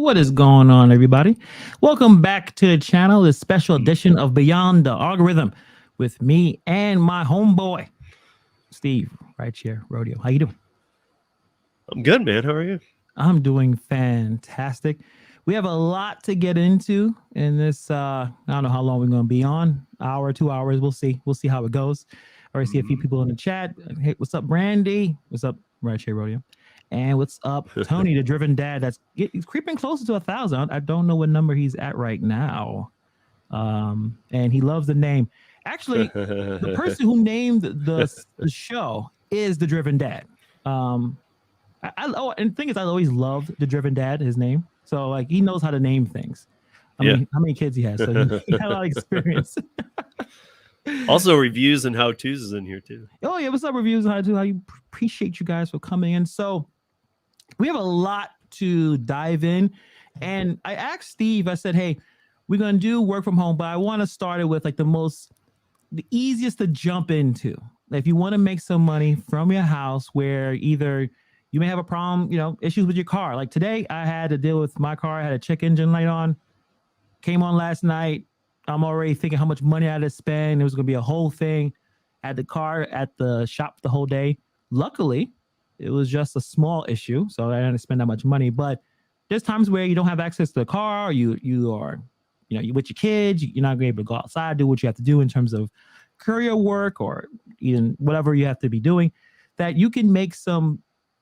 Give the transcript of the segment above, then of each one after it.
What is going on, everybody? Welcome back to the channel, this special edition of Beyond the Algorithm with me and my homeboy, Steve, Rideshare, Rodeo. How you doing? I'm good, man. How are you? I'm doing fantastic. We have a lot to get into in this. I don't know how long we're going to be on. Hour, 2 hours. We'll see. We'll see how it goes. I already see a few people in the chat. Hey, what's up, Brandy? What's up, Rideshare Rodeo? And what's up, Tony, the driven dad? He's creeping closer to 1,000. I don't know what number he's at right now. And he loves the name. Actually, the person who named the show is the driven dad. And the thing is, I always loved the driven dad, his name. So like he knows how to name things. I mean, how many kids he has? So he had a lot of experience. Also, reviews and how-tos is in here too. Oh yeah, what's up, reviews and how-tos? I appreciate you guys for coming in. So we have a lot to dive in. And I asked Steve, I said, hey, we're going to do work from home, but I want to start it with like the easiest to jump into. If you want to make some money from your house where either you may have a problem, issues with your car. Like today I had to deal with my car. I had a check engine light on, came on last night. I'm already thinking how much money I had to spend. It was going to be a whole thing. I had the car at the shop the whole day. Luckily, it was just a small issue, so I didn't spend that much money. But there's times where you don't have access to the car, or you are, you with your kids, you're not going to be able to go outside, do what you have to do in terms of courier work or even whatever you have to be doing, that you can make some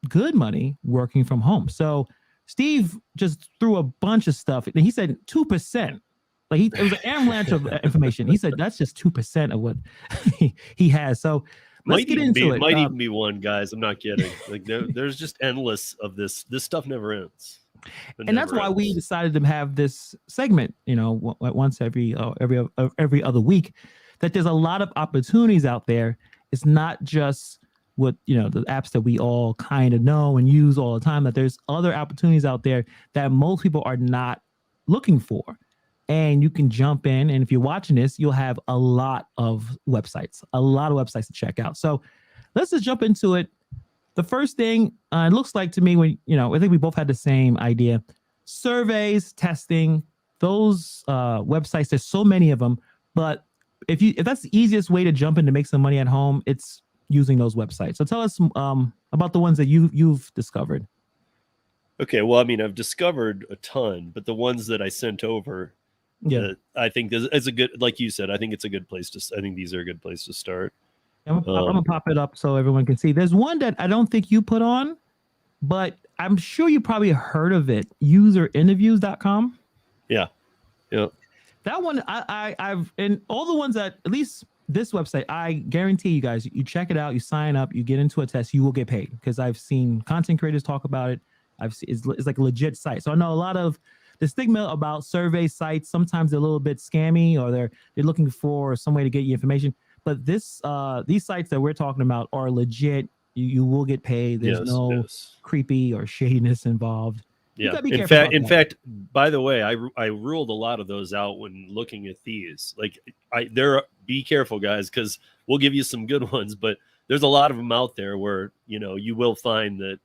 good money working from home. So Steve just threw a bunch of stuff, and he said 2%. Like it was an avalanche of information. He said that's just 2% of what he has. So let's get into it. Might even be one, guys. I'm not kidding. Like there's just endless of this. This stuff never ends. And that's why we decided to have this segment, once every other week, that there's a lot of opportunities out there. It's not just what, the apps that we all kind of know and use all the time, that there's other opportunities out there that most people are not looking for. And you can jump in, and if you're watching this, you'll have a lot of websites to check out. So let's just jump into it. The first thing, it looks like to me, when I think we both had the same idea. Surveys, testing, those websites. There's so many of them, but if that's the easiest way to jump in to make some money at home, it's using those websites. So tell us about the ones that you've discovered. Okay, well, I mean, I've discovered a ton, but the ones that I sent over. Yeah, I think it's a good, like you said, I think it's a good place to. I think these are a good place to start. I'm gonna pop it up so everyone can see. There's one that I don't think you put on, but I'm sure you probably heard of it. Userinterviews.com. Yeah. That one, I've and all the ones that, at least this website, I guarantee you guys, you check it out, you sign up, you get into a test, you will get paid, because I've seen content creators talk about it. It's like a legit site. So I know a lot of the stigma about survey sites, sometimes they're a little bit scammy, or they're looking for some way to get you information. But these sites that we're talking about are legit. You will get paid. There's no creepy or shadiness involved. Yeah. In fact, by the way, I ruled a lot of those out when looking at these. Like be careful, guys, because we'll give you some good ones, but there's a lot of them out there where you will find that.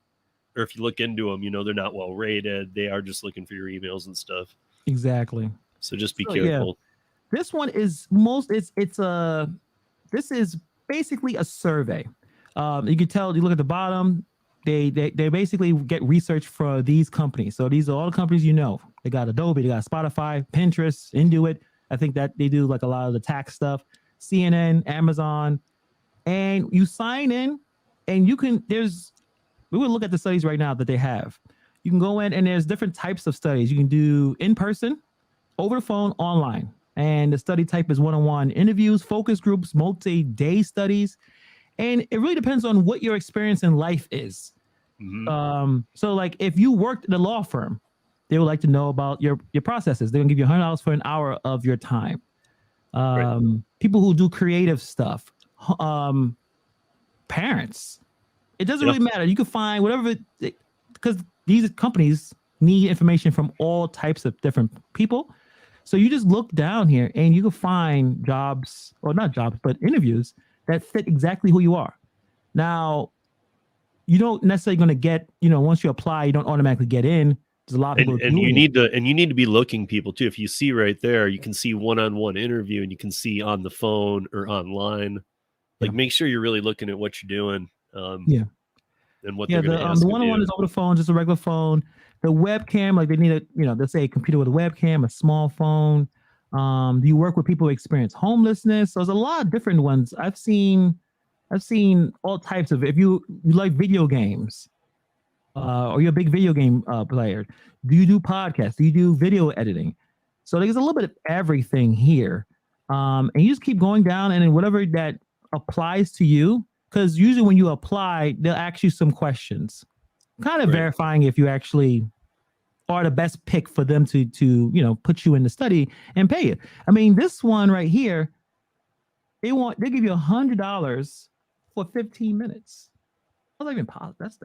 Or if you look into them, they're not well rated. They are just looking for your emails and stuff. Exactly. So just be careful. Yeah. This one is this is basically a survey. You can tell, you look at the bottom, they basically get research for these companies. So these are all the companies They got Adobe, they got Spotify, Pinterest, Intuit. I think that they do like a lot of the tax stuff. CNN, Amazon. And you sign in, and we will look at the studies right now that they have. You can go in, and there's different types of studies. You can do in person, over the phone, online. And the study type is one-on-one interviews, focus groups, multi-day studies. And it really depends on what your experience in life is. Mm-hmm. So like if you worked in a law firm, they would like to know about your processes. They're gonna give you $100 for an hour of your time. Right. People who do creative stuff, parents. It doesn't really matter. You can find whatever, because these companies need information from all types of different people. So you just look down here and you can find jobs, or not jobs, but interviews that fit exactly who you are. Now, you don't necessarily going to get, once you apply, you don't automatically get in. There's a lot of people and doing you need to be looking people too. If you see right there, you can see one-on-one interview, and you can see on the phone or online. Like, make sure you're really looking at what you're doing. And what they're going to ask the of one-on-one you. is over the phone, just a regular phone. The webcam, like they need let's say a computer with a webcam, a small phone. Do you work with people who experience homelessness? So there's a lot of different ones. I've seen all types of. If you like video games, or you're a big video game player, do you do podcasts? Do you do video editing? So there's a little bit of everything here, and you just keep going down, and then whatever that applies to you. Because usually when you apply, they'll ask you some questions, kind of verifying if you actually are the best pick for them to put you in the study and pay you. I mean, this one right here, they give you $100 for 15 minutes. I was like, that's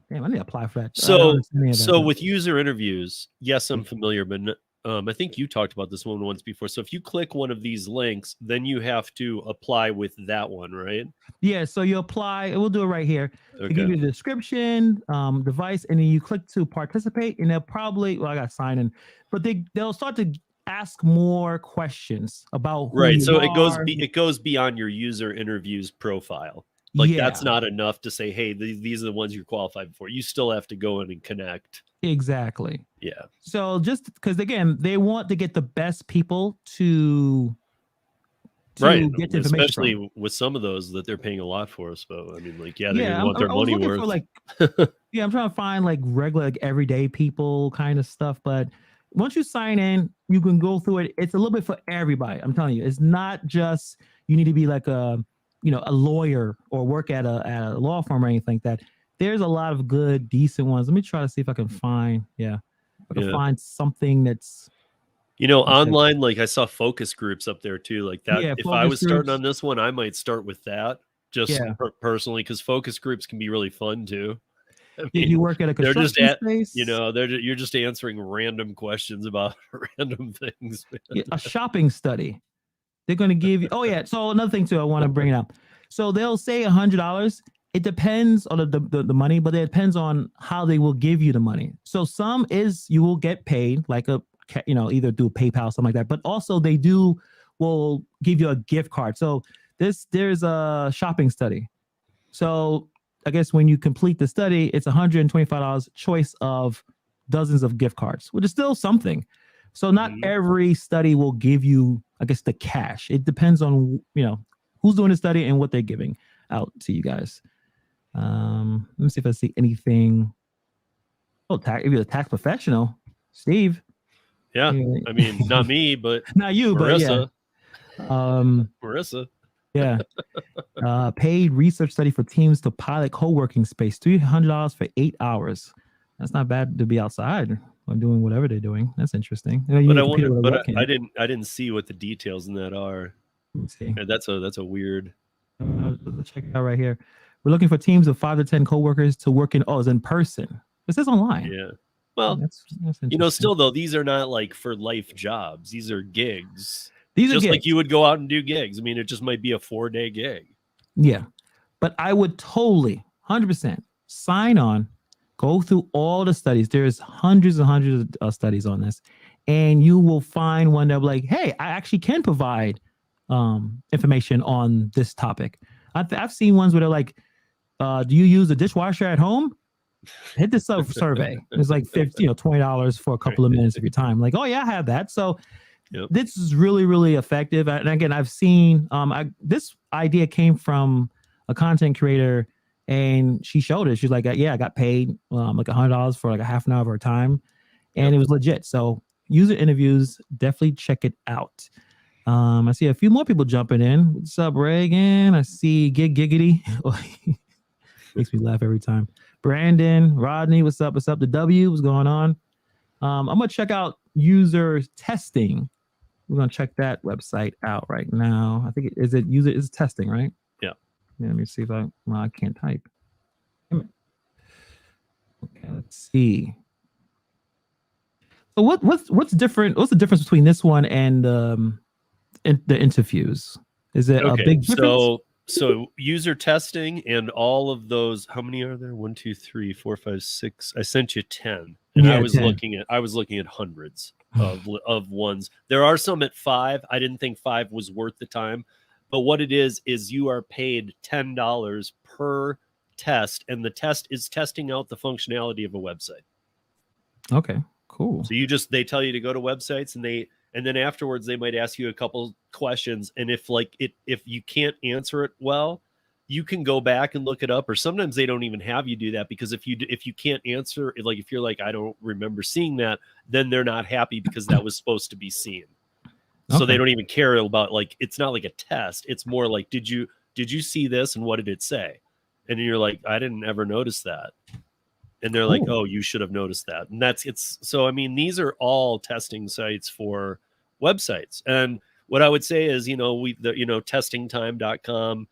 damn. I need to apply for that. So with user interviews, yes, I'm familiar, but I think you talked about this one once before. So if you click one of these links, then you have to apply with that one, right? Yeah. So you apply. We'll do it right here. Okay. They give you the description, device, and then you click to participate. And they'll probably, I got to sign in, but they'll start to ask more questions about who right. you So are. it goes beyond your user interviews profile. Like that's not enough to say, hey, these are the ones you're qualified for. You still have to go in and connect. Exactly. Yeah. So just because again, they want to get the best people to right. Get the especially from. With some of those that they're paying a lot for. So I mean, like, they're gonna want their money worth. I'm trying to find like regular, like everyday people kind of stuff. But once you sign in, you can go through it. It's a little bit for everybody. I'm telling you, it's not just you need to be like a lawyer or work at a law firm or anything like that. There's a lot of good, decent ones. Let me try to see if I can find, find something that's, online. Like I saw focus groups up there too. Like that. Yeah, if I was starting on this one, I might start with that just personally, because focus groups can be really fun too. I mean, did you work at a construction space? You're just answering random questions about random things. A shopping study. They're going to give you. Oh yeah. So another thing too, I want to bring it up. So they'll say $100. It depends on the money, but it depends on how they will give you the money. So some is you will get paid like either through PayPal, something like that. But also they will give you a gift card. So there's a shopping study. So I guess when you complete the study, it's $125 choice of dozens of gift cards, which is still something. So not every study will give you, I guess, the cash. It depends on, who's doing the study and what they're giving out to you guys. Let me see if I see anything. Oh, if you're a tax professional, Steve. Yeah. I mean, not me, but not you, Marissa. But yeah. Marissa. Yeah. Paid research study for teams to pilot co-working space, $300 for 8 hours. That's not bad to be outside or doing whatever they're doing. That's interesting. I didn't see what the details in that are. Let's see. And that's a weird. Let's check it out right here. We're looking for teams of 5 to 10 co-workers to work it's in person. This is online. Yeah. Well, that's still though, these are not like for life jobs. These are gigs. These are just gigs. Like you would go out and do gigs. I mean, it just might be a 4-day gig. Yeah. But I would totally 100% sign on, go through all the studies. There's hundreds and hundreds of studies on this. And you will find one that will be like, hey, I actually can provide information on this topic. I've seen ones where they're like, do you use a dishwasher at home? Hit this survey. It's like $20 for a couple of minutes of your time. Like, oh yeah, I have that. So this is really, really effective. And again, I've seen this idea came from a content creator, and she showed it. She's like, yeah, I got paid like $100 for like a half an hour of her time, and it was legit. So user interviews, definitely check it out. I see a few more people jumping in. What's up, Reagan? I see Giggity. Makes me laugh every time. Brandon, Rodney, what's up? What's up? The W, what's going on? I'm gonna check out user testing. We're gonna check that website out right now. I think it's testing, right? Yeah. Let me see if I can't type. Okay, let's see. So what's different? What's the difference between this one and the interviews? Is it a big difference? So user testing and all of those, how many are there? 1, 2, 3, 4, 5, 6. I sent you 10. And Yeah, I was 10. looking at hundreds of ones. There are some at 5. I didn't think 5 was worth the time. But what it is you are paid $10 per test, and the test is testing out the functionality of a website. Okay, cool. So they tell you to go to websites, and then afterwards they might ask you a couple questions, and if you can't answer it well, you can go back and look it up, or sometimes they don't even have you do that, because if you can't answer, like if you're like, I don't remember seeing that, then they're not happy because that was supposed to be seen. So they don't even care about, like, it's not like a test. It's more like, did you see this and what did it say? And then you're like, I didn't ever notice that. And they're like, oh, you should have noticed that. And so, I mean, these are all testing sites for websites. And what I would say is, testingtime.com,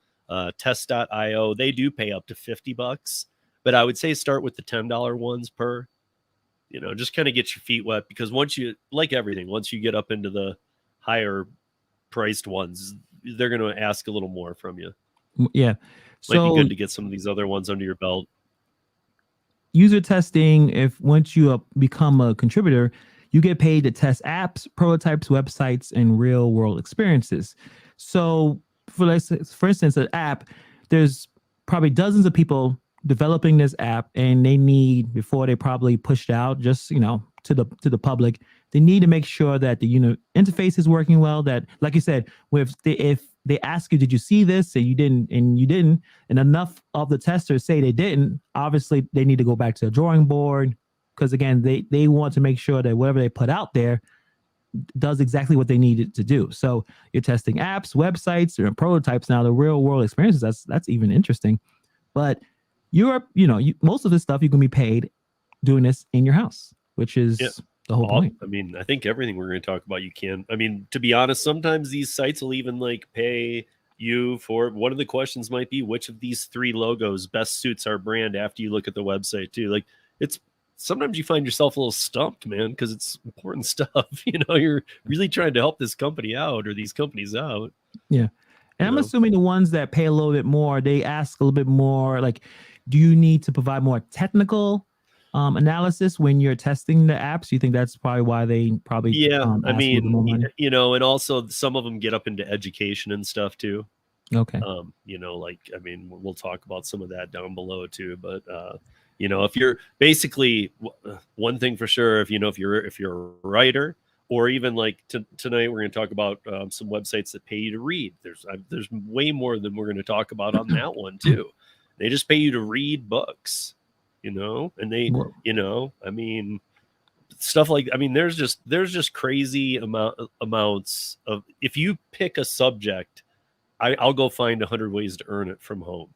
test.io, they do pay up to $50, but I would say start with the $10 ones per, just kind of get your feet wet, because once you get up into the higher priced ones, they're going to ask a little more from you. Yeah. Might be good to get some of these other ones under your belt. User testing, once you become a contributor, you get paid to test apps, prototypes, websites, and real world experiences. So for instance, an app, there's probably dozens of people developing this app, and they need, before they probably push it out, just, to the public, they need to make sure that the interface is working well, that, like you said, if they ask you, did you see this? And you didn't, and enough of the testers say they didn't, obviously they need to go back to the drawing board, because again, they want to make sure that whatever they put out there does exactly what they need it to do. So you're testing apps, websites, or prototypes. Now, the real world experiences, that's even interesting. But most of this stuff you can be paid doing this in your house, which is the whole point. I mean, I think everything we're going to talk about, you can. I mean, to be honest, sometimes these sites will even pay you for, one of the questions might be, which of these 3 logos best suits our brand, after you look at the website too. Like, sometimes you find yourself a little stumped, man, because it's important stuff. You're really trying to help this company out, or these companies out. Yeah. And I'm assuming the ones that pay a little bit more, they ask a little bit more, like, do you need to provide more technical analysis when you're testing the apps? You think that's probably why they probably I mean, and also some of them get up into education and stuff too. Okay. I mean, we'll talk about some of that down below too, but if you're basically, one thing for sure, if you're a writer, or even tonight we're going to talk about some websites that pay you to read. There's way more than we're going to talk about on that one too. They just pay you to read books, and they, I mean, stuff like, I mean, there's just crazy amounts of, if you pick a subject, I'll go find 100 ways to earn it from home.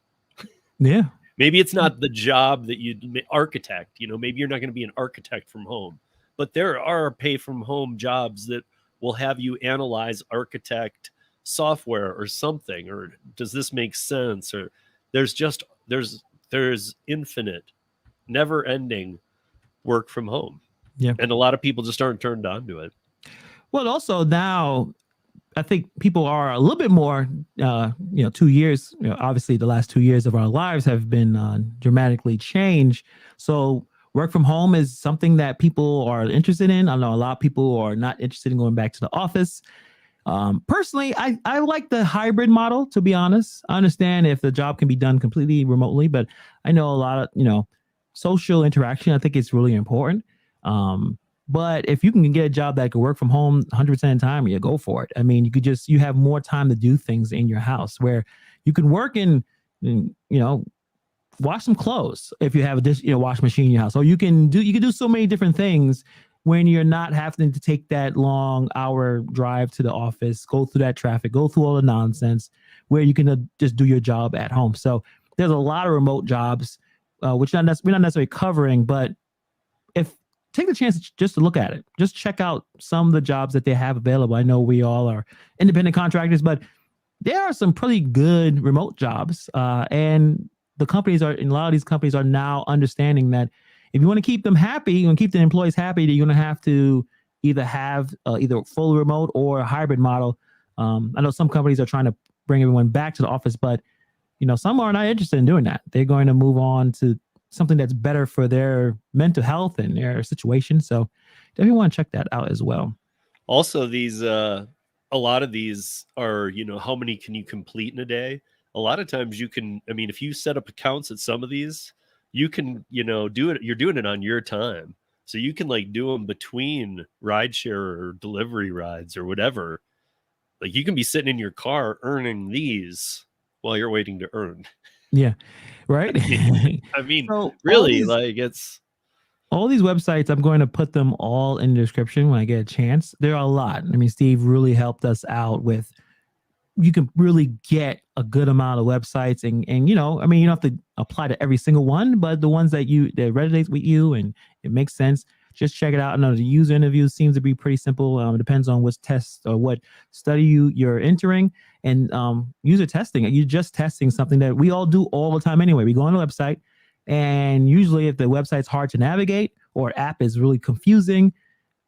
Yeah. Maybe it's not the job that you architect, maybe you're not going to be an architect from home, but there are pay from home jobs that will have you analyze architect software or something, or does this make sense? Or there's infinite, never ending work from home. Yeah. And a lot of people just aren't turned on to it. Well, also now I think people are a little bit more, 2 years, obviously the last 2 years of our lives have been dramatically changed. So work from home is something that people are interested in. I know a lot of people are not interested in going back to the office. Personally, I like the hybrid model, to be honest. I understand if the job can be done completely remotely, but I know a lot of, social interaction, I think it's really important. But if you can get a job that can work from home 100% of the time, you go for it. I mean, you have more time to do things in your house, where you can work and wash some clothes if you have a wash machine in your house. Or you can do so many different things when you're not having to take that long hour drive to the office, go through that traffic, go through all the nonsense, where you can just do your job at home. So there's a lot of remote jobs, which we're not necessarily covering, but take the chance just to look at it. Just check out some of the jobs that they have available. I know we all are independent contractors, but there are some pretty good remote jobs. And a lot of these companies are now understanding that if you want to keep them happy, you want to keep the employees happy, you're going to have to either have either full remote or a hybrid model. I know some companies are trying to bring everyone back to the office, but some are not interested in doing that. They're going to move on to something that's better for their mental health and their situation. So definitely want to check that out as well. Also, these a lot of these are, how many can you complete in a day? A lot of times you can, if you set up accounts at some of these, you can, do it. You're doing it on your time. So you can do them between rideshare or delivery rides or whatever. Like you can be sitting in your car earning these while you're waiting to earn. Yeah. Right. So really, it's all these websites. I'm going to put them all in the description when I get a chance. There are a lot. Steve really helped us out with, you can really get a good amount of websites and you don't have to apply to every single one, but the ones that resonates with you and it makes sense, just check it out. I know the user interview seems to be pretty simple. It depends on what test or what study you're entering, and user testing. You're just testing something that we all do all the time anyway. We go on the website, and usually if the website's hard to navigate or app is really confusing,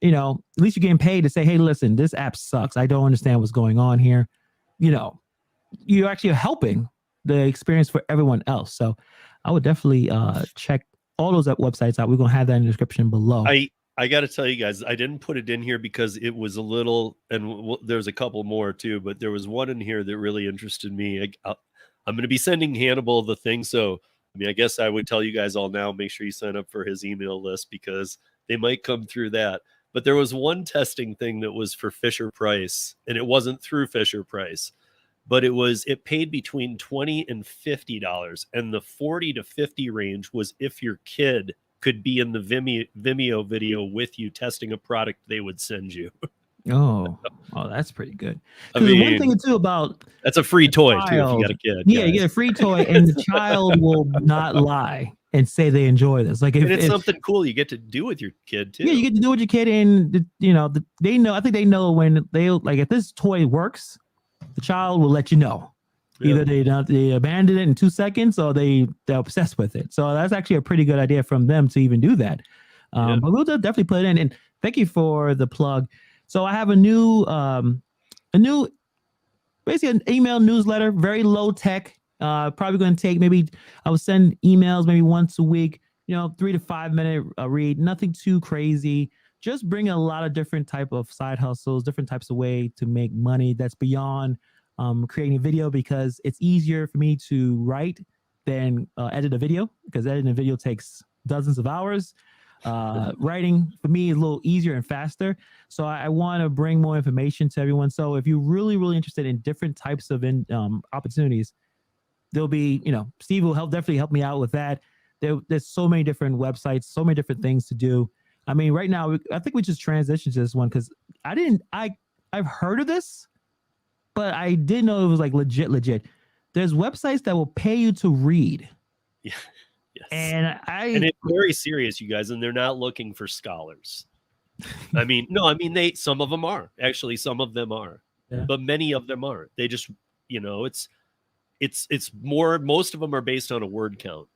at least you're getting paid to say, hey, listen, this app sucks. I don't understand what's going on here. You're actually helping the experience for everyone else. So I would definitely check all those websites out. We're going to have that in the description below. I got to tell you guys, I didn't put it in here because it was a little, and there's a couple more too, but there was one in here that really interested me. I'm going to be sending Hannibal the thing. So, I guess I would tell you guys all now, make sure you sign up for his email list because they might come through that. But there was one testing thing that was for Fisher Price, and it wasn't through Fisher Price, but it paid between $20 and $50, and the 40 to 50 range was if your kid could be in the Vimeo video with you testing a product they would send you. Oh, that's pretty good. The one thing too about that's a free toy too if you got a kid. Yeah, you get a free toy, and the child will not lie and say they enjoy this. Like if it's something cool you get to do with your kid too. Yeah, you get to do with your kid, and they know. I think they know when if this toy works, the child will let you know. Either they abandon it in 2 seconds or they're obsessed with it. So that's actually a pretty good idea from them to even do that. But we'll definitely put it in. And thank you for the plug. So I have a new basically an email newsletter, very low tech. Probably going to take I will send emails maybe once a week. 3 to 5 minute read, nothing too crazy. Just bring a lot of different type of side hustles, different types of way to make money that's beyond creating a video, because it's easier for me to write than edit a video, because editing a video takes dozens of hours. Writing for me is a little easier and faster. So I want to bring more information to everyone. So if you're really, really interested in different types of opportunities, there'll be, Steve will definitely help me out with that. There's so many different websites, so many different things to do. Right now, I think we just transitioned to this one because I've heard of this, but I didn't know it was legit. There's websites that will pay you to read. Yeah. Yes. And it's very serious, you guys, and they're not looking for scholars. Some of them are. Actually, some of them are. Yeah. But many of them aren't. They just, it's more, most of them are based on a word count.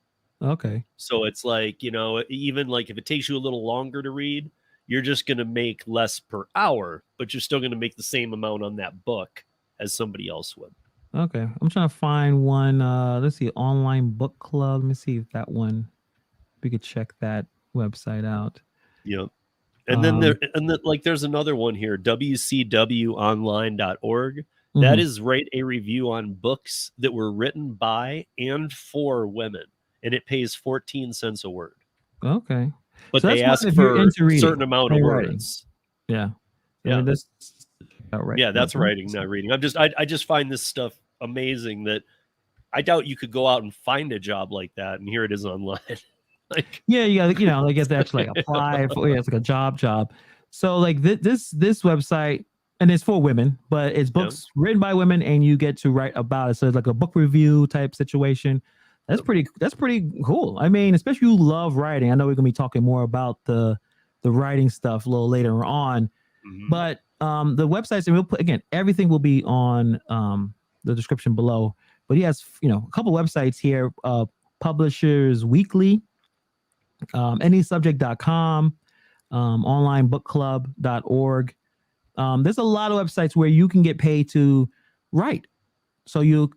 Okay. So it's even if it takes you a little longer to read, you're just going to make less per hour, but you're still going to make the same amount on that book as somebody else would. Okay. I'm trying to find one. Let's see, online book club. Let me see if that one, we could check that website out. Yep. And then there's another one here, wcwonline.org. Mm-hmm. That is write a review on books that were written by and for women. And it pays 14 cents a word. Okay. But so they ask for a certain amount of words. Yeah. Yeah. That's writing, not reading. I just find this stuff amazing that I doubt you could go out and find a job like that. And here it is online. You have to actually apply for it's like a job. So this website, and it's for women, but it's books written by women, and you get to write about it. So it's like a book review type situation. That's pretty cool. Especially if you love writing. I know we're gonna be talking more about the writing stuff a little later on. Mm-hmm. But the websites, and we'll put, again, everything will be on the description below. But he has a couple websites here, Publishers Weekly, anysubject.com, onlinebookclub.org. There's a lot of websites where you can get paid to write. So you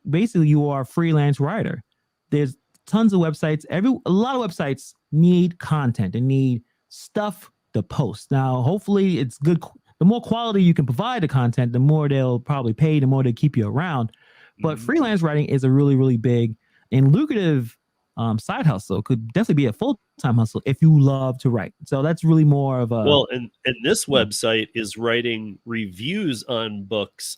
are a freelance writer. There's tons of websites. A lot of websites need content and need stuff to post. Now, hopefully it's good. The more quality you can provide the content, the more they'll probably pay, the more they keep you around. But freelance writing is a really, really big and lucrative side hustle. Could definitely be a full-time hustle if you love to write. So that's really more of a... Well, and this website is writing reviews on books,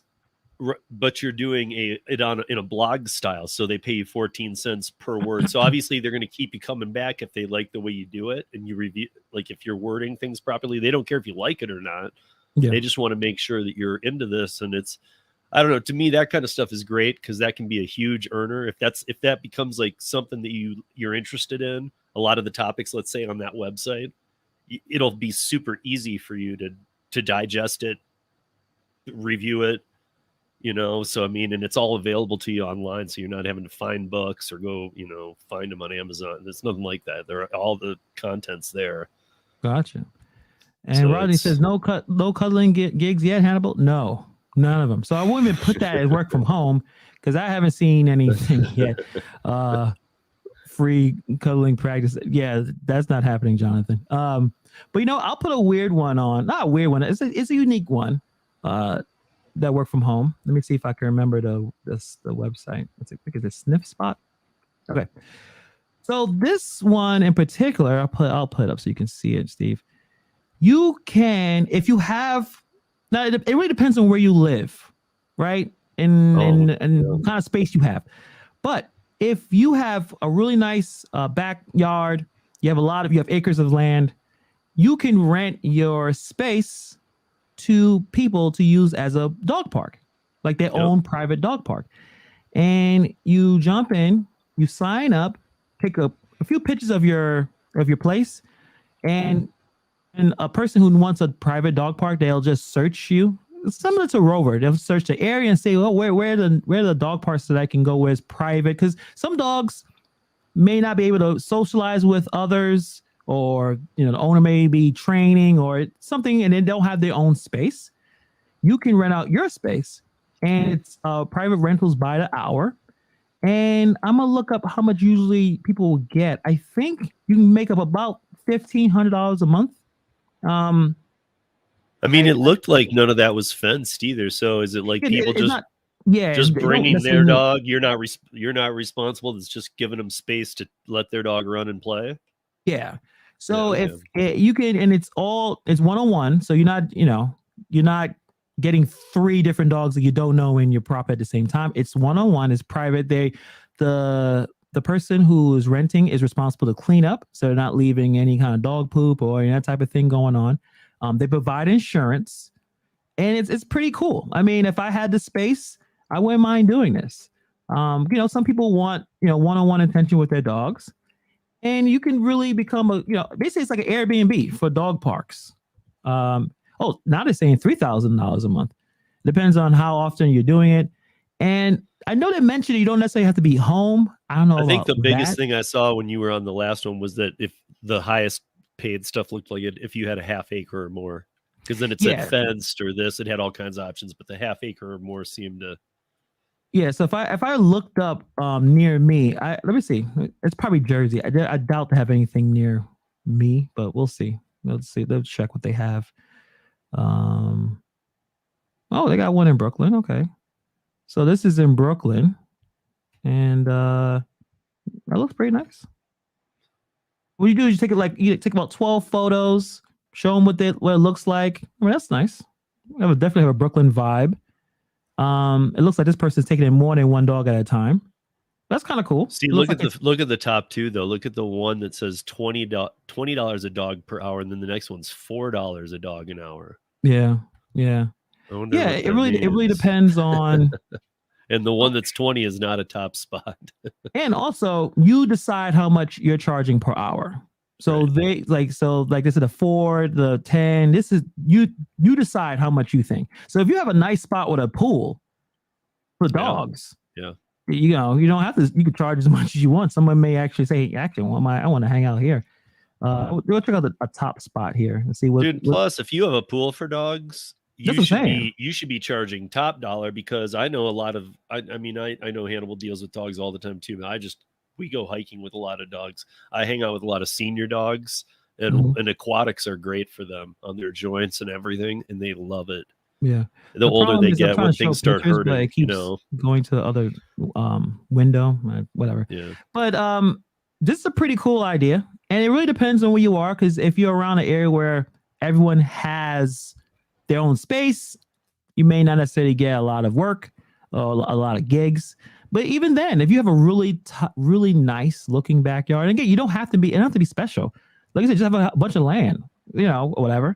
but you're doing it in a blog style. So they pay you 14 cents per word. So obviously they're going to keep you coming back if they like the way you do it and you review, like if you're wording things properly. They don't care if you like it or not. Yeah. They just want to make sure that you're into this. And it's, I don't know, to me, that kind of stuff is great because that can be a huge earner. If that becomes like something that you're interested in, a lot of the topics, let's say on that website, it'll be super easy for you to digest it, review it, you know? So, I mean, and it's all available to you online. So you're not having to find books or go, you know, find them on Amazon. There's nothing like that. All the content's there. Gotcha. And so Rodney says, no cuddling gigs yet, Hannibal? No, none of them. So I won't even put that as work from home because I haven't seen anything yet. Free cuddling practice. Yeah, that's not happening, Jonathan. But, you know, I'll put a weird one on. Not a weird one. It's a unique one that work from home. Let me see if I can remember the website. I think it's a Sniff Spot. Okay. So this one in particular, I'll put it up so you can see it, Steve. You can, if you have, now it really depends on where you live, right? And what kind of space you have. But if you have a really nice backyard, you have acres of land, you can rent your space to people to use as a dog park, like their own private dog park. And you jump in, you sign up, take a few pictures of your place, and a person who wants a private dog park, they'll just search you. Similar to Rover, they'll search the area and say, "Oh, where are the dog parks that I can go where it's private?" Because some dogs may not be able to socialize with others, or you know, the owner may be training or something, and they don't have their own space. You can rent out your space, and it's private rentals by the hour. And I'm gonna look up how much usually people will get. I think you can make up about $1,500 a month. I mean, it looked like none of that was fenced either. So is it like people just bringing their dog? You're not responsible. It's just giving them space to let their dog run and play. Yeah. So you can, and it's one-on-one. So you're not getting 3 different dogs that you don't know in your prop at the same time. It's one-on-one. It's private. The person who is renting is responsible to clean up, so they're not leaving any kind of dog poop or that type of thing going on. They provide insurance, and it's pretty cool. I mean, if I had the space, I wouldn't mind doing this. Some people want one-on-one attention with their dogs, and you can really become basically it's like an Airbnb for dog parks. Now they're saying $3,000 a month. Depends on how often you're doing it. And I know they mentioned you don't necessarily have to be home. I don't know. I think the biggest thing I saw when you were on the last one was that if the highest paid stuff looked like it, if you had a half acre or more, because then it said fenced or this, it had all kinds of options, but the half acre or more seemed to. Yeah. So if I looked up near me, let me see. It's probably Jersey. I doubt to have anything near me, but we'll see. Let's see. Let's check what they have. They got one in Brooklyn. Okay. So this is in Brooklyn, and that looks pretty nice. What you do is you take about 12 photos, show them what it looks like. I mean, that's nice. Definitely have a Brooklyn vibe. It looks like this person's taking in more than one dog at a time. That's kind of cool. See, look at the top 2 though. Look at the one that says $20 a dog per hour, and then the next one's $4 a dog an hour. Yeah. It really depends on. And the one that's 20 is not a top spot. And also, you decide how much you're charging per hour. So right. This is the 4, the 10. This is you decide how much you think. So if you have a nice spot with a pool for dogs, you don't have to. You can charge as much as you want. Someone may actually say, I want to hang out here. We'll check out a top spot here and see what. Dude, plus if you have a pool for dogs, you should be charging top dollar, because I know a lot of I know Hannibal deals with dogs all the time too. We go hiking with a lot of dogs. I hang out with a lot of senior dogs, and aquatics are great for them on their joints and everything, and they love it. Yeah. The older they get, when things start hurting, it keeps going to the other window, whatever. Yeah. But this is a pretty cool idea, and it really depends on where you are, because if you're around an area where everyone has their own space, you may not necessarily get a lot of work or a lot of gigs. But even then, if you have a really nice looking backyard, and again, it don't have to be special. Like I said, just have a bunch of land, or whatever.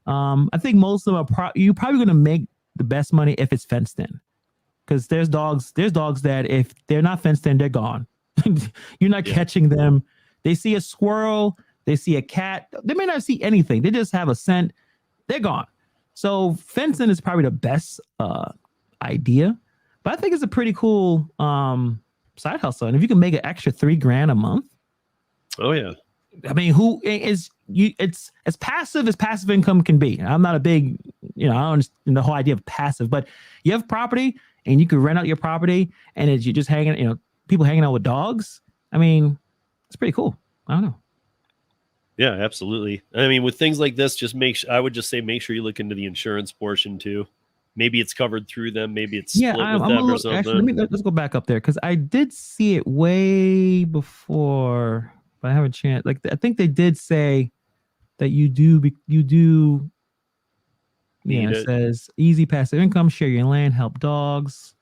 I think most of them you're probably going to make the best money if it's fenced in, because there's dogs that if they're not fenced in, they're gone. You're not catching them. They see a squirrel, they see a cat, they may not see anything. They just have a scent, they're gone. So fencing is probably the best idea, but I think it's a pretty cool side hustle. And if you can make an extra $3,000 a month. Oh yeah. I mean, it's as passive as passive income can be. I'm not a big, I don't understand the whole idea of passive, but you have property and you can rent out your property, and you're just hanging, people hanging out with dogs. I mean, it's pretty cool. I don't know. Yeah, absolutely. I mean, with things like this, I would just say make sure you look into the insurance portion too. Maybe it's covered through them. Maybe it's split with them or something. Actually, let's go back up there, because I did see it way before, but I haven't chance. Like, I think they did say that you do. Yeah, it says easy passive income, share your land, help dogs.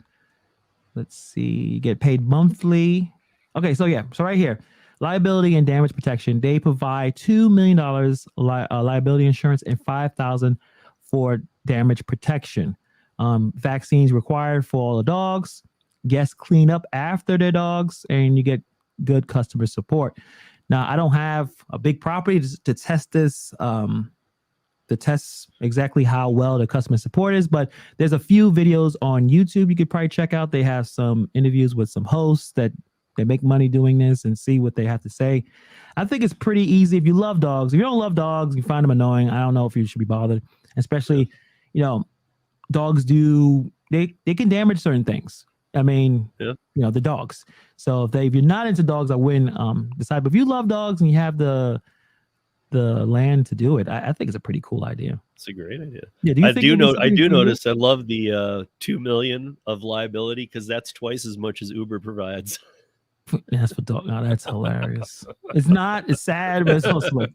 Let's see, you get paid monthly. Okay, so right here, liability and damage protection. They provide $2 million liability insurance and $5,000 for damage protection. Vaccines required for all the dogs. Guests clean up after their dogs, and you get good customer support. Now, I don't have a big property to test this, to test exactly how well the customer support is, but there's a few videos on YouTube you could probably check out. They have some interviews with some hosts that they make money doing this, and see what they have to say. I think it's pretty easy. If you love dogs, if you don't love dogs, you find them annoying, I don't know if you should be bothered, especially, dogs they can damage certain things. I mean, the dogs. So if you're not into dogs, I wouldn't decide. But if you love dogs and you have the land to do it, I think it's a pretty cool idea. It's a great idea. Yeah, I do notice. I love the $2 million of liability, because that's twice as much as Uber provides. That's for dog. No, that's hilarious. It's not. It's sad, but it's also like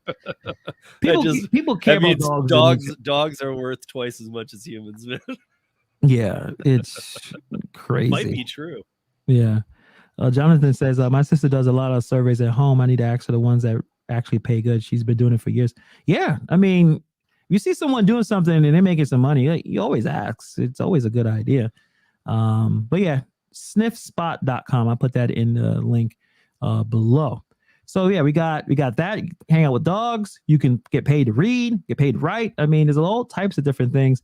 people care about dogs. Dogs are worth twice as much as humans, man. Yeah, it's crazy. Might be true. Yeah. Jonathan says, my sister does a lot of surveys at home. I need to ask her the ones that actually pay good. She's been doing it for years. Yeah. I mean, you see someone doing something and they're making some money, you always ask. It's always a good idea. But yeah, sniffspot.com. I put that in the link below. So yeah, we got that. Hang out with dogs. You can get paid to read, get paid to write. I mean, there's all types of different things.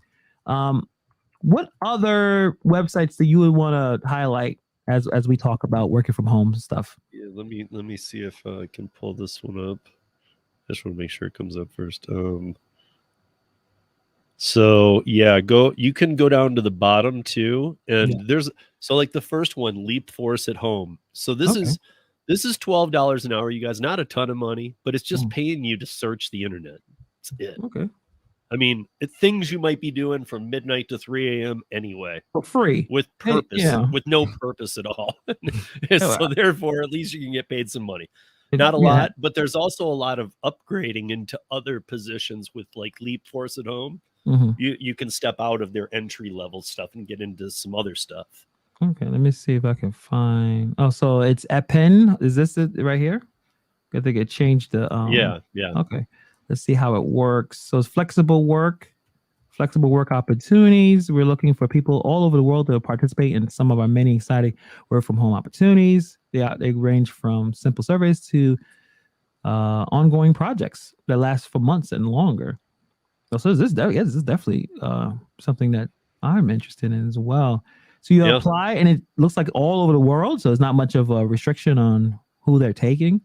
What other websites do you would want to highlight as we talk about working from home stuff? Yeah, let me see if I can pull this one up. I just want to make sure it comes up first. So yeah, you can go down to the bottom too, and there's like the first one, Leap Force at Home. So this is $12 an hour, you guys. Not a ton of money, but it's just paying you to search the internet. That's it. Okay. I mean, things you might be doing from midnight to 3 a.m. anyway. For free. With purpose, with no purpose at all. So therefore, at least you can get paid some money. Not a lot, but there's also a lot of upgrading into other positions with like Leap Force at Home. Mm-hmm. You can step out of their entry level stuff and get into some other stuff. Okay, let me see if I can find. Oh, so it's Pen. Is this it right here? I think it changed the. Yeah. Okay, let's see how it works. So it's flexible work opportunities. We're looking for people all over the world to participate in some of our many exciting work from home opportunities. They range from simple surveys to ongoing projects that last for months and longer. So this is definitely something that I'm interested in as well. So you apply, and it looks like all over the world. So it's not much of a restriction on who they're taking.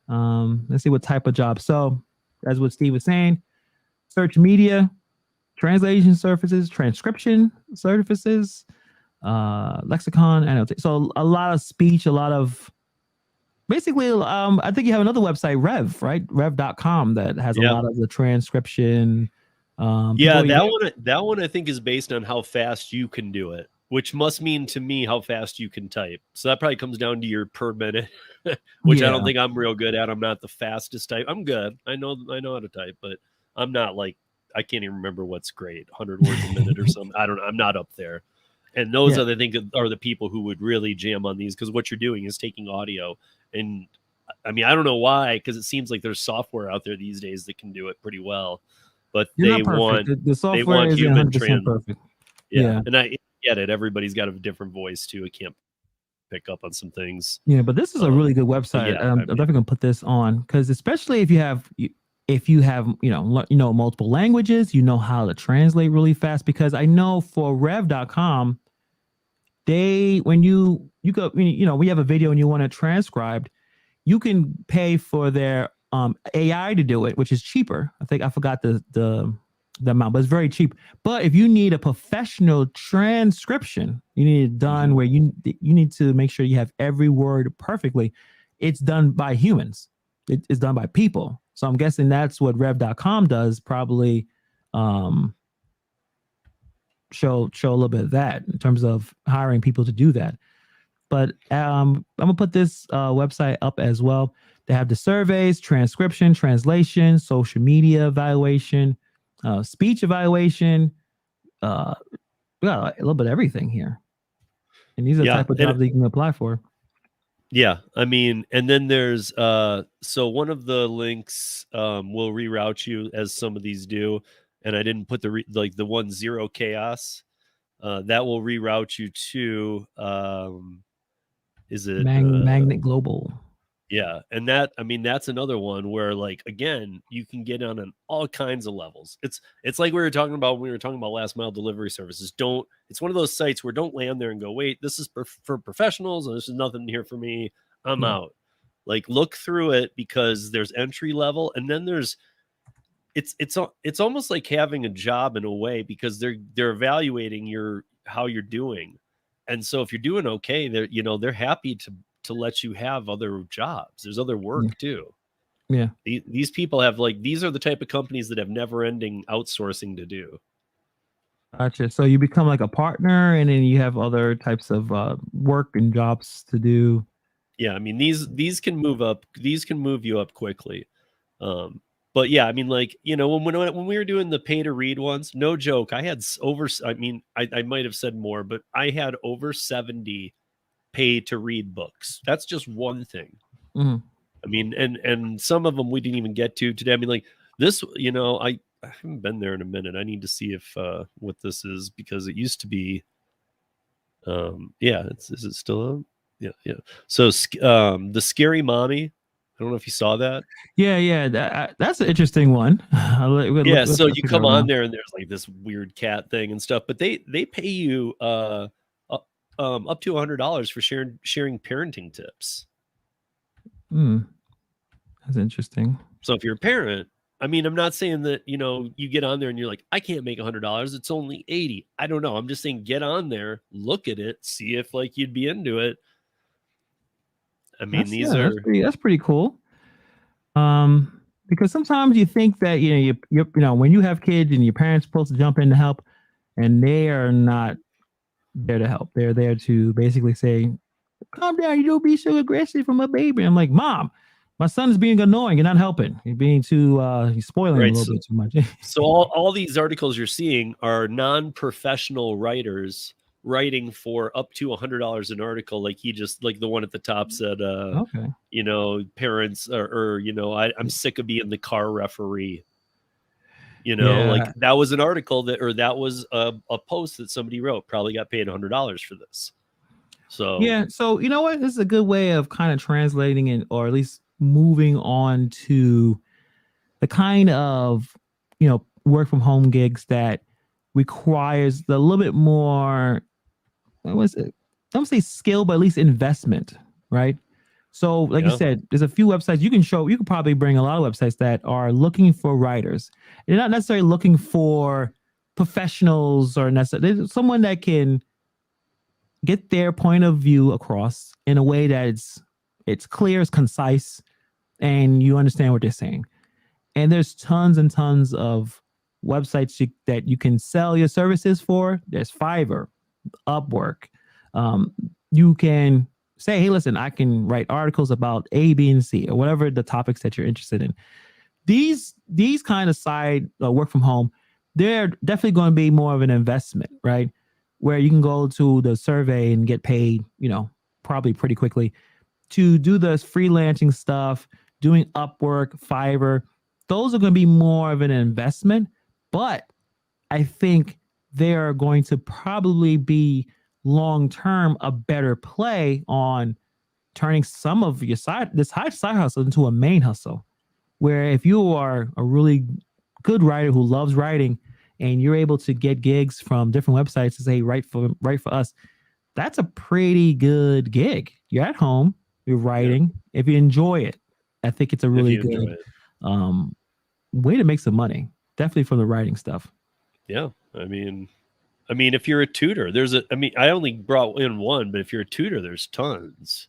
Let's see what type of job. So as what Steve was saying, search media, translation services, transcription services, lexicon, annotation. So a lot of speech, a lot of basically, I think you have another website, right? Rev.com that has a lot of the transcription. Yeah, that one I think is based on how fast you can do it, which must mean to me how fast you can type. So that probably comes down to your per minute, which I don't think I'm real good at. I'm not the fastest type. I'm good. I know how to type, but I'm not like, I can't even remember what's great, 100 words a minute or something. I'm not up there. And those are the people who would really jam on these, because what you're doing is taking audio. And I mean, I don't know why, because it seems like there's software out there these days that can do it pretty well. But they want the software is human 100% perfect. Yeah, and I get it. Everybody's got a different voice too. It can't pick up on some things. Yeah, but this is a really good website. I'm definitely gonna put this on, because especially if you have multiple languages, you know how to translate really fast. Because I know for Rev.com, when you go, we have a video and you want it transcribed, you can pay for their AI to do it, which is cheaper. I think I forgot the amount, but it's very cheap. But if you need a professional transcription, you need it done where you need to make sure you have every word perfectly. It's done by humans. It's done by people. So I'm guessing that's what Rev.com does. Probably show a little bit of that in terms of hiring people to do that. But I'm gonna put this website up as well. They have the surveys, transcription, translation, social media evaluation, speech evaluation. We got a little bit of everything here. And these are the type of jobs that you can apply for. Yeah, I mean, and then there's so one of the links will reroute you, as some of these do, and I didn't put the 10 chaos. That will reroute you to is it Magnet Global? Yeah, and that, I mean, that's another one where, like, again, you can get on all kinds of levels. It's like we were talking about when we were talking about last mile delivery services. It's one of those sites where don't land there and go, wait, this is for professionals, and this is nothing here for me. I'm out. Like, look through it, because there's entry level, and then there's it's almost like having a job in a way, because they're evaluating how you're doing. And so if you're doing okay, they're happy to let you have other jobs. There's other work too. Yeah. These people have, like, these are the type of companies that have never ending outsourcing to do. Gotcha. So you become like a partner, and then you have other types of work and jobs to do. Yeah. I mean, these can move up. These can move you up quickly. But yeah, I mean, like, when we were doing the pay to read ones, no joke, I had I might have said more, but I had over 70 pay to read books. That's just one thing. Mm-hmm. I mean, and some of them we didn't even get to today. I mean, like this, I haven't been there in a minute. I need to see if what this is, because it used to be is it still up? Yeah. So the Scary Mommy, I don't know if you saw that. Yeah, that's an interesting one. So you come on there and there's like this weird cat thing and stuff, but they pay you up to $100 for sharing parenting tips. That's interesting. So if you're a parent, I mean, I'm not saying that, you get on there and you're like, I can't make $100. It's only 80. I don't know. I'm just saying, get on there, look at it, see if, like, you'd be into it. I mean, that's pretty cool. Because sometimes you think that, you when you have kids and your parents are supposed to jump in to help, and they are not there to help. They're there to basically say, calm down, you don't be so aggressive for my baby. I'm like, Mom, my son is being annoying. You're not helping. You're being you're spoiling him a little bit too much. So all these articles you're seeing are non-professional writers writing for up to $100 an article. Like the one at the top said, parents or I'm sick of being the car referee. Like that was an article that was a post that somebody wrote, probably got paid $100 for this. So you know what? This is a good way of kind of translating it, or at least moving on to the kind of work from home gigs that requires a little bit more. I don't say skill, but at least investment, right? So, like you said, there's a few websites you could probably bring a lot of websites that are looking for writers. They're not necessarily looking for professionals are necessary. There's someone that can get their point of view across in a way that it's clear, it's concise, and you understand what they're saying. And there's tons and tons of websites that you can sell your services for. There's Fiverr, Upwork. You can say, hey, listen, I can write articles about A, B, and C, or whatever the topics that you're interested in. These kind of side work from home, they're definitely going to be more of an investment, right? Where you can go to the survey and get paid, probably pretty quickly to do the freelancing stuff, doing Upwork, Fiverr. Those are going to be more of an investment, but I think they are going to probably be long-term a better play on turning some of your side hustle into a main hustle, where if you are a really good writer who loves writing and you're able to get gigs from different websites to say, write for us, that's a pretty good gig. You're at home, you're writing. Yeah. If you enjoy it, I think it's a really good way to make some money. Definitely from the writing stuff. Yeah. I mean, if you're a tutor, I only brought in one, but if you're a tutor, there's tons.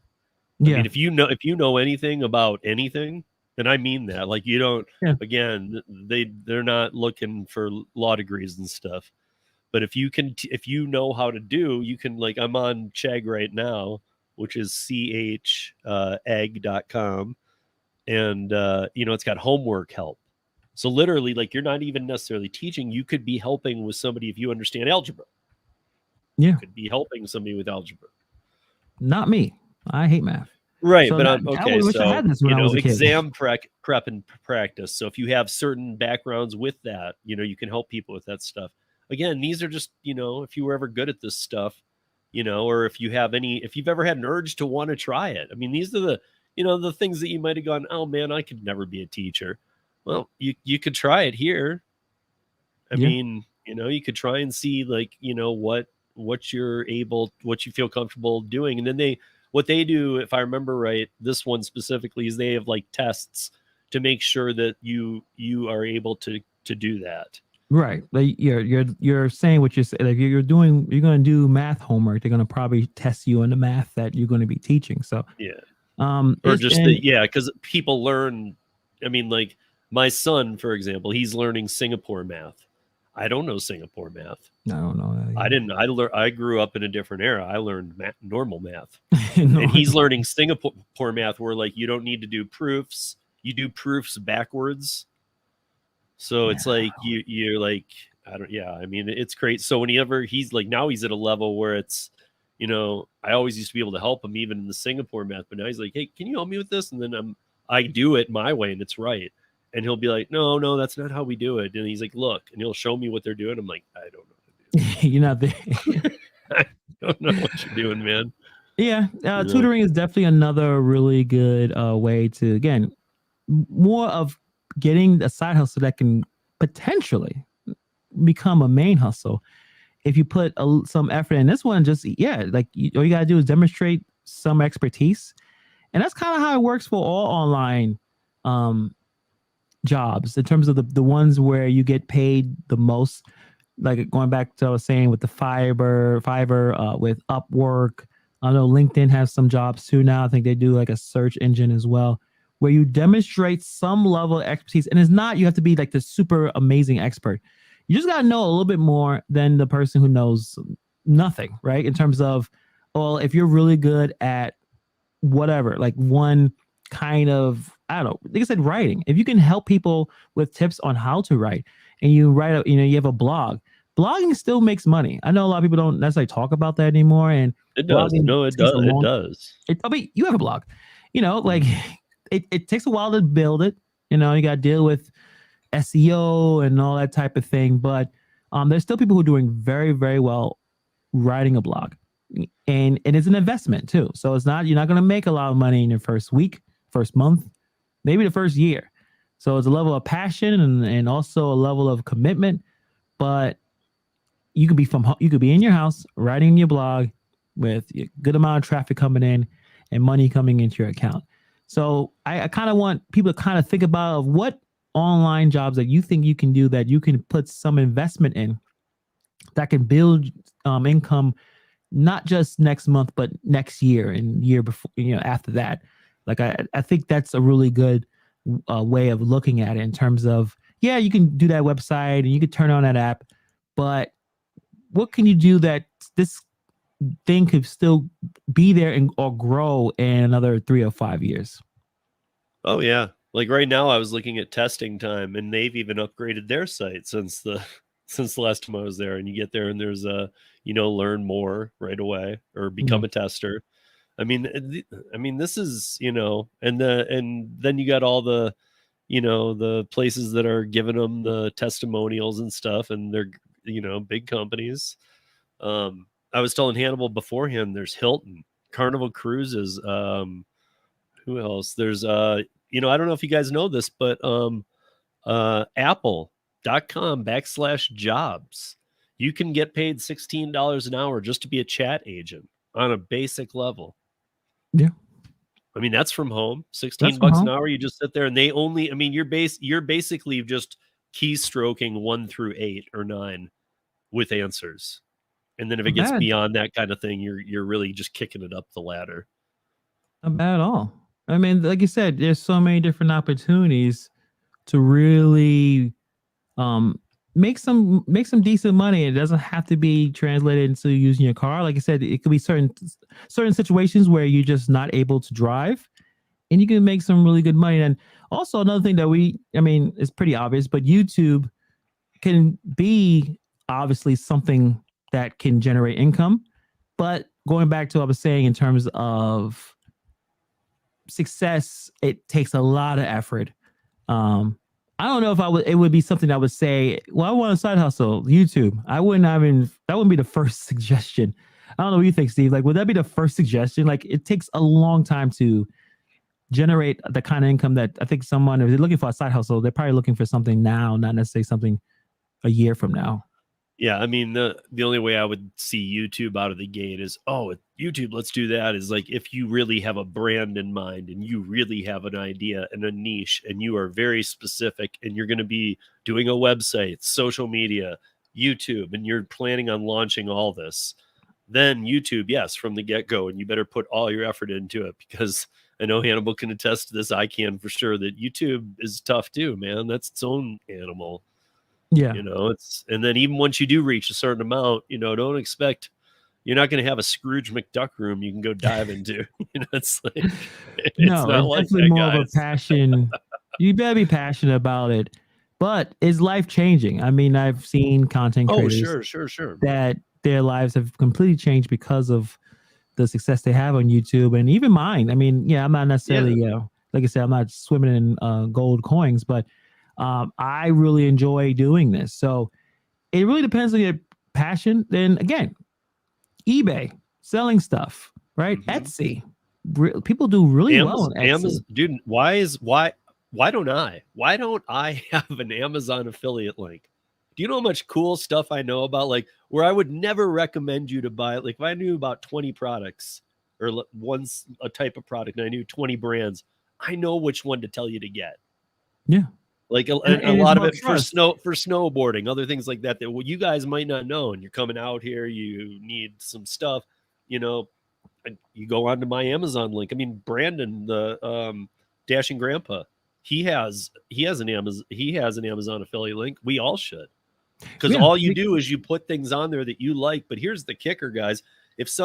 I mean, if you know anything about anything, and I mean that, like, you don't, again, they're not looking for law degrees and stuff, but if you know how to do, you can, like, I'm on Chegg right now, which is chegg.com. And, it's got homework help. So literally, like, you're not even necessarily teaching. You could be helping with somebody if you understand algebra. Yeah. You could be helping somebody with algebra. Not me. I hate math. Right, so but I'm okay. So, I exam prep and practice. So if you have certain backgrounds with that, you can help people with that stuff. Again, these are just, if you were ever good at this stuff, or if you've ever had an urge to want to try it. I mean, these are the, the things that you might have gone, oh man, I could never be a teacher. Well, you could try it here. I mean, you could try and see, like, what you feel comfortable doing. And then what they do, if I remember right, this one specifically, is they have, like, tests to make sure that you are able to do that. Right. Like, you're saying what you're saying. Like, you're going to do math homework. They're going to probably test you on the math that you're going to be teaching. So yeah. Because people learn. I mean, like, my son, for example, he's learning Singapore math. I don't know Singapore math. I don't know that. I grew up in a different era. I learned normal math. And he's learning Singapore math, where, like, you don't need to do proofs. You do proofs backwards. So it's like you're like, I mean, it's great. So whenever he's like, now he's at a level where it's, I always used to be able to help him even in the Singapore math, but now he's like, hey, can you help me with this? And then I do it my way and it's right. And he'll be like, no, that's not how we do it. And he's like, look, and he'll show me what they're doing. I'm like, I don't know what to do. You're not there. I don't know what you're doing, man. Yeah. Tutoring is definitely another really good way to, again, more of getting a side hustle that can potentially become a main hustle if you put some effort in. This one, just, like, all you got to do is demonstrate some expertise. And that's kind of how it works for all online jobs, in terms of the ones where you get paid the most. Like, going back to what I was saying with the Fiverr, with Upwork. I know LinkedIn has some jobs too now. I think they do like a search engine as well, where you demonstrate some level of expertise. And it's not, you have to be like the super amazing expert. You just got to know a little bit more than the person who knows nothing, right? In terms of, well, if you're really good at whatever, like one kind of, I don't know, like I said, writing. If you can help people with tips on how to write, and you write, you have a blog. Blogging still makes money. I know a lot of people don't necessarily talk about that anymore. And it does. No, it does. It does. I mean, you have a blog, like it takes a while to build it. You got to deal with SEO and all that type of thing. But there's still people who are doing very, very well writing a blog. And it's an investment too. So you're not going to make a lot of money in your first week, first month, maybe the first year. So it's a level of passion and also a level of commitment. But you could be in your house writing your blog with a good amount of traffic coming in and money coming into your account. So I kind of want people to kind of think about what online jobs that you think you can do, that you can put some investment in that can build income, not just next month, but next year and year before, after that. Like I think that's a really good way of looking at it in terms of, yeah, you can do that website and you can turn on that app, but what can you do that this thing could still be there or grow in another 3 or 5 years? Oh yeah. Like right now I was looking at Testing Time, and they've even upgraded their site since the last time I was there. And you get there and there's learn more right away or become a tester. I mean, this is, and then you got all the, the places that are giving them the testimonials and stuff, and they're, big companies. I was telling Hannibal beforehand, there's Hilton, Carnival Cruises. Who else? There's, I don't know if you guys know this, but apple.com/jobs. You can get paid $16 an hour just to be a chat agent on a basic level. Yeah. I mean, that's from home. $16 an hour. You just sit there and they only, I mean, you're basically just keystroking 1 through 8 or 9 with answers. And then if it gets beyond that kind of thing, you're really just kicking it up the ladder. Not bad at all. I mean, like you said, there's so many different opportunities to really make some decent money. It doesn't have to be translated into using your car. Like I said, it could be certain situations where you're just not able to drive, and you can make some really good money. And also another thing that it's pretty obvious, but YouTube can be obviously something that can generate income. But going back to what I was saying in terms of success, it takes a lot of effort. I don't know if it would be something I would say, well, I want a side hustle, YouTube. That wouldn't be the first suggestion. I don't know what you think, Steve. Like, would that be the first suggestion? Like, it takes a long time to generate the kind of income that I think someone, if they're looking for a side hustle, they're probably looking for something now, not necessarily something a year from now. Yeah, I mean, the only way I would see YouTube out of the gate is, YouTube, let's do that, is like if you really have a brand in mind and you really have an idea and a niche and you are very specific and you're going to be doing a website, social media, YouTube, and you're planning on launching all this, then YouTube, yes, from the get-go, and you better put all your effort into it, because I know Hannibal can attest to this. I can for sure that YouTube is tough too, man. That's its own animal. Yeah. And then even once you do reach a certain amount, don't expect, you're not going to have a Scrooge McDuck room you can go dive into. It's like, it's definitely more of a passion. You better be passionate about it, but it's life changing. I mean, I've seen content creators sure. that their lives have completely changed because of the success they have on YouTube, and even mine. I mean, yeah, I'm not necessarily, like I said, I'm not swimming in gold coins, but I really enjoy doing this. So it really depends on your passion. Then again, eBay, selling stuff, right? Etsy, people do really well on Etsy. Amazon, dude, why don't I have an Amazon affiliate link? Do you know how much cool stuff I know about, like, where I would never recommend you to buy it? Like, if I knew about 20 products or a type of product and I knew 20 brands, I know which one to tell you to get. Yeah. Like a lot of it for snowboarding, other things like that you guys might not know. And you're coming out here, you need some stuff, you go onto my Amazon link. I mean, Brandon, the Dashing Grandpa, he has an Amazon affiliate link. We all should, because all you do is you put things on there that you like. But here's the kicker, guys: if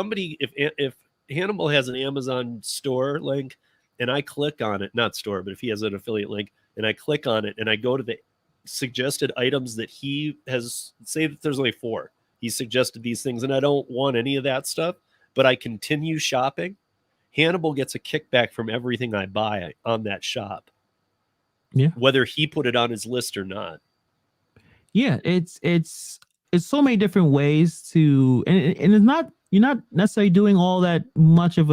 Hannibal has an Amazon store link and I click on it, not store, but if he has an affiliate link and I click on it and I go to the suggested items that he has, say that there's only 4, he suggested these things and I don't want any of that stuff, but I continue shopping, Hannibal gets a kickback from everything I buy on that shop. Yeah. Whether he put it on his list or not. Yeah, it's so many different ways to, and it's not, you're not necessarily doing all that much of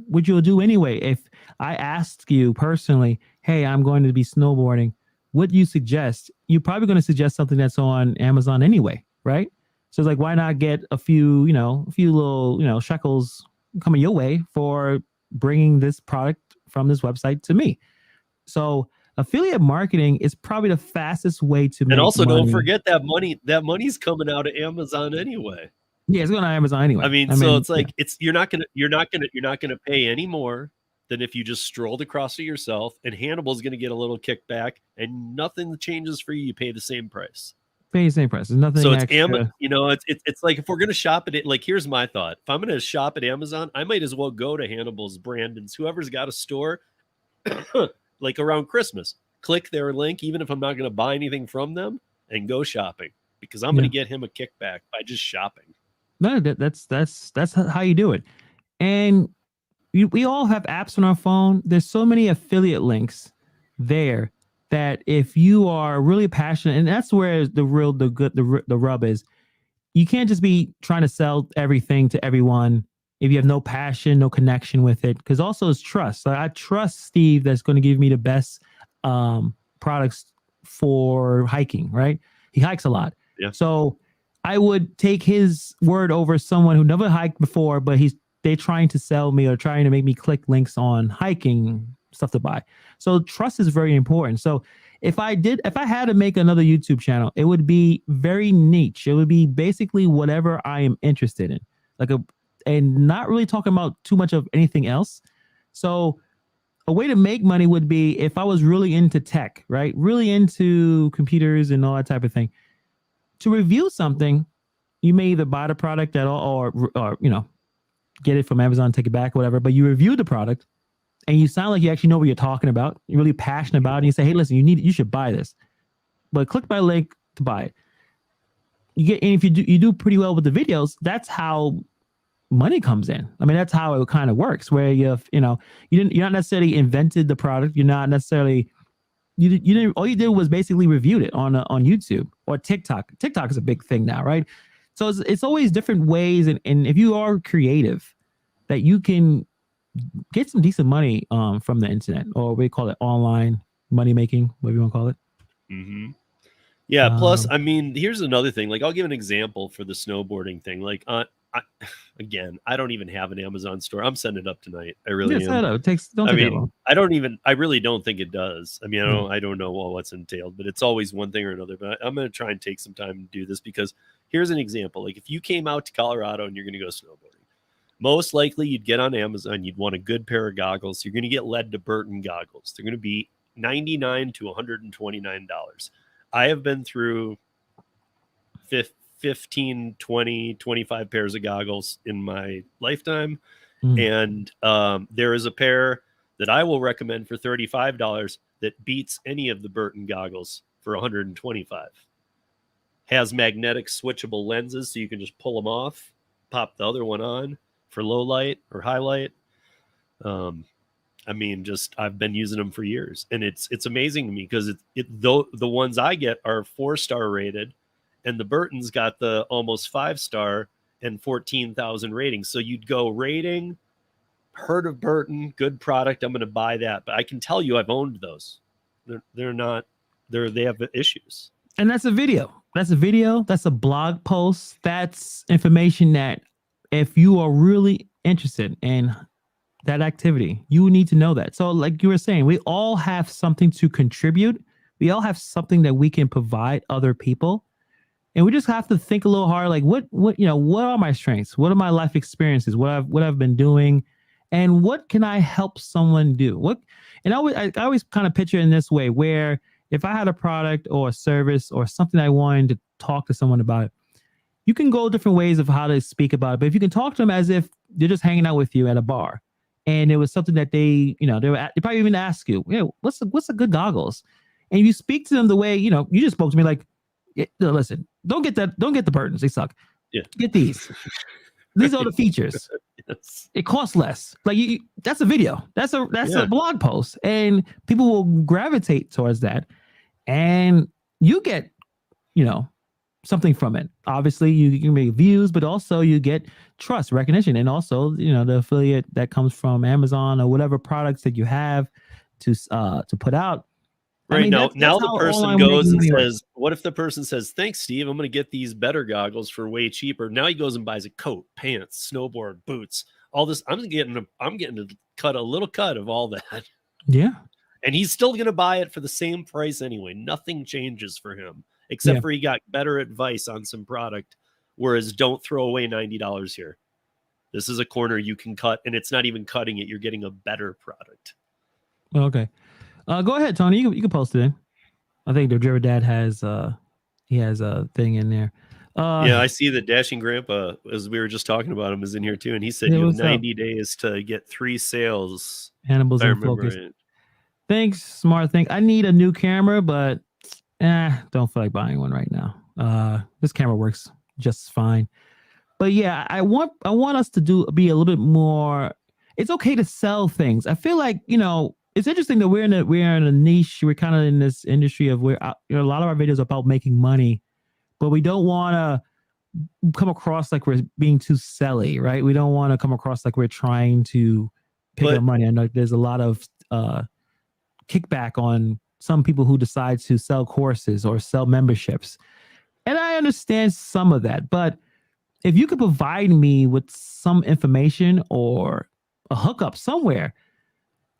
what you'll do anyway. If I asked you personally, hey, I'm going to be snowboarding, what do you suggest? You're probably going to suggest something that's on Amazon anyway, right? So it's like, why not get a few little, shekels coming your way for bringing this product from this website to me? So affiliate marketing is probably the fastest way to make And also, money. don't forget that money's coming out of Amazon anyway. Yeah, it's going to Amazon anyway. I mean, it's like you're not gonna pay any more than if you just strolled across it yourself, and Hannibal's gonna get a little kickback, and nothing changes for you. You pay the same price. Pay the same price. There's nothing. So it's extra. it's like if we're gonna shop at it, like here's my thought: if I'm gonna shop at Amazon, I might as well go to Hannibal's, Brandon's, whoever's got a store, like around Christmas. Click their link, even if I'm not gonna buy anything from them, and go shopping because I'm gonna get him a kickback by just shopping. No, that's how you do it. And we all have apps on our phone. There's so many affiliate links there that if you are really passionate, and that's where the rub is, you can't just be trying to sell everything to everyone if you have no passion, no connection with it. Because also it's trust. Like, I trust Steve that's going to give me the best products for hiking, right? He hikes a lot. Yeah. So I would take his word over someone who never hiked before, but they're trying to sell me or trying to make me click links on hiking stuff to buy. So trust is very important. So if I had to make another YouTube channel, it would be very niche. It would be basically whatever I am interested in, and not really talking about too much of anything else. So a way to make money would be if I was really into tech, right? Really into computers and all that type of thing. To review something, you may either buy the product at all or get it from Amazon, take it back, whatever. But you review the product and you sound like you actually know what you're talking about. You're really passionate about it. And you say, hey, listen, you should buy this. But click my link to buy it. And if you do pretty well with the videos, that's how money comes in. I mean, that's how it kind of works, where you're not necessarily invented the product. You're not necessarily you didn't. All you did was basically reviewed it on YouTube or TikTok. TikTok is a big thing now, right? So it's always different ways, and if you are creative, that you can get some decent money from the internet, or we call it online money making, whatever you want to call it. Mm-hmm. Yeah. Plus, I mean, here's another thing. Like, I'll give an example for the snowboarding thing. Like, I don't even have an Amazon store. I'm setting it up tonight. I really am. It takes. I really don't think it does. I mean, I don't know what's entailed, but it's always one thing or another. But I'm going to try and take some time to do this because here's an example. Like, if you came out to Colorado and you're going to go snowboarding, most likely you'd get on Amazon. You'd want a good pair of goggles. You're going to get led to Burton goggles. They're going to be $99 to $129. I have been through 15, 20, 25 pairs of goggles in my lifetime. And there is a pair that I will recommend for $35 that beats any of the Burton goggles for $125. Has magnetic switchable lenses, so you can just pull them off, pop the other one on for low light or high light. I mean, I've been using them for years, and it's amazing to me because the ones I get are 4-star rated, and the Burton's got the almost 5-star and 14,000 ratings. So you'd go rating, heard of Burton, good product, I'm going to buy that. But I can tell you, I've owned those. They have issues. And that's a video. That's a blog post. That's information that if you are really interested in that activity, you need to know that. So like you were saying, we all have something to contribute. We all have something that we can provide other people. And we just have to think a little hard, like what are my strengths? What are my life experiences? What I've been doing, and what can I help someone do? I always kind of picture it in this way, where if I had a product or a service or something I wanted to talk to someone about, you can go different ways of how to speak about it. But if you can talk to them as if they're just hanging out with you at a bar, and it was something that they probably even ask you, what's a good goggles? And if you speak to them the way, you just spoke to me, like, listen, don't get the Burtons. They suck. Yeah. Get these. These are the features. Yes. It costs less. Like that's a video. That's a blog post, and people will gravitate towards that, and you get, something from it. Obviously, you can make views, but also you get trust, recognition, and also the affiliate that comes from Amazon or whatever products that you have to put out. Right. I mean, now the person goes and says, what if the person says, thanks, Steve, I'm going to get these better goggles for way cheaper. Now he goes and buys a coat, pants, snowboard, boots, all this. I'm getting to cut a little cut of all that. Yeah. And he's still going to buy it for the same price anyway. Nothing changes for him, except for he got better advice on some product. Whereas don't throw away $90 here. This is a corner you can cut, and it's not even cutting it. You're getting a better product. Okay. Go ahead, Tony. You can post it in. I think the Driver Dad has he has a thing in there. Yeah, I see that Dashing Grandpa, as we were just talking about him, is in here too. And he said you have 90 days to get 3 sales. Hannibal's in focus. Thanks, Smart Thing. I need a new camera, but don't feel like buying one right now. This camera works just fine. But yeah, I want us to be a little bit more. It's okay to sell things. I feel like, it's interesting that we're in a niche. We're kind of in this industry of where a lot of our videos are about making money, but we don't want to come across like we're being too selly, right? We don't want to come across like we're trying to pick up money. I know there's a lot of kickback on some people who decide to sell courses or sell memberships, and I understand some of that, but if you could provide me with some information or a hookup somewhere,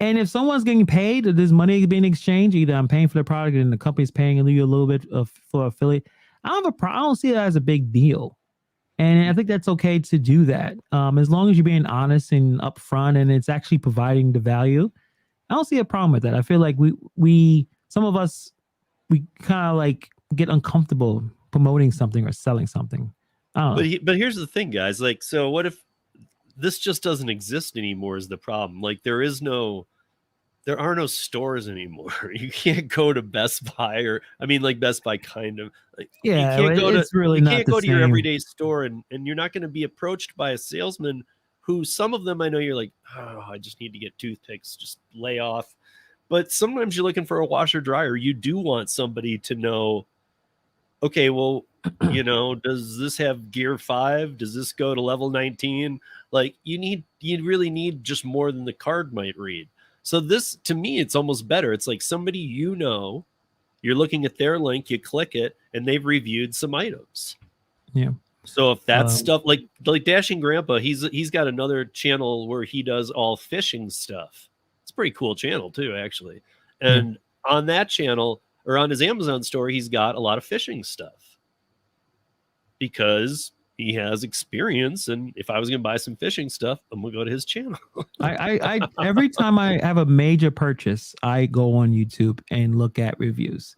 and if someone's getting paid, or there's money being exchanged, either I'm paying for the product and the company's paying you a little bit for affiliate, I don't see it as a big deal. And I think that's okay to do that. As long as you're being honest and upfront and it's actually providing the value, I don't see a problem with that. I feel like some of us kind of like get uncomfortable promoting something or selling something. But here's the thing, guys. Like, so what if this just doesn't exist anymore is the problem? Like, there are no stores anymore. You can't go to Best Buy like Best Buy kind of. Like, yeah, you can't go to your everyday store and you're not going to be approached by a salesman who, some of them I know you're like, oh, I just need to get toothpicks, just lay off. But sometimes you're looking for a washer dryer. You do want somebody to know, okay, well, does this have gear 5? Does this go to level 19? Like, you really need just more than the card might read. So this, to me, it's almost better. It's like somebody, you're looking at their link, you click it, and they've reviewed some items. Yeah. So if that's stuff like Dashing Grandpa, he's got another channel where he does all fishing stuff. It's a pretty cool channel too, actually. And on that channel, or on his Amazon store, he's got a lot of fishing stuff because he has experience. And if I was going to buy some fishing stuff, I'm going to go to his channel. I every time I have a major purchase, I go on YouTube and look at reviews.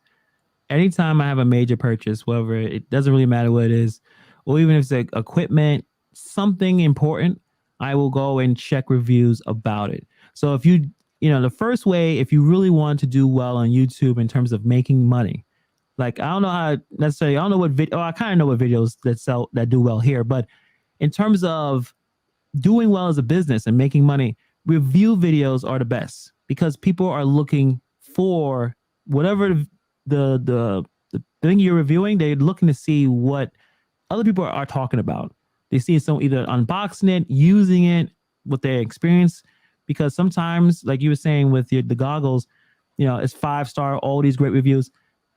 Anytime I have a major purchase, whether it doesn't really matter what it is, or even if it's like equipment, something important, I will go and check reviews about it. So if the first way, if you really want to do well on YouTube in terms of making money, like, I don't know how necessarily, I don't know what video, I kind of know what videos that do well here, but in terms of doing well as a business and making money, review videos are the best because people are looking for whatever the thing you're reviewing. They're looking to see what other people are talking about. They see someone either unboxing it, using it, with their experience, because sometimes, like you were saying with the goggles, it's 5-star, all these great reviews.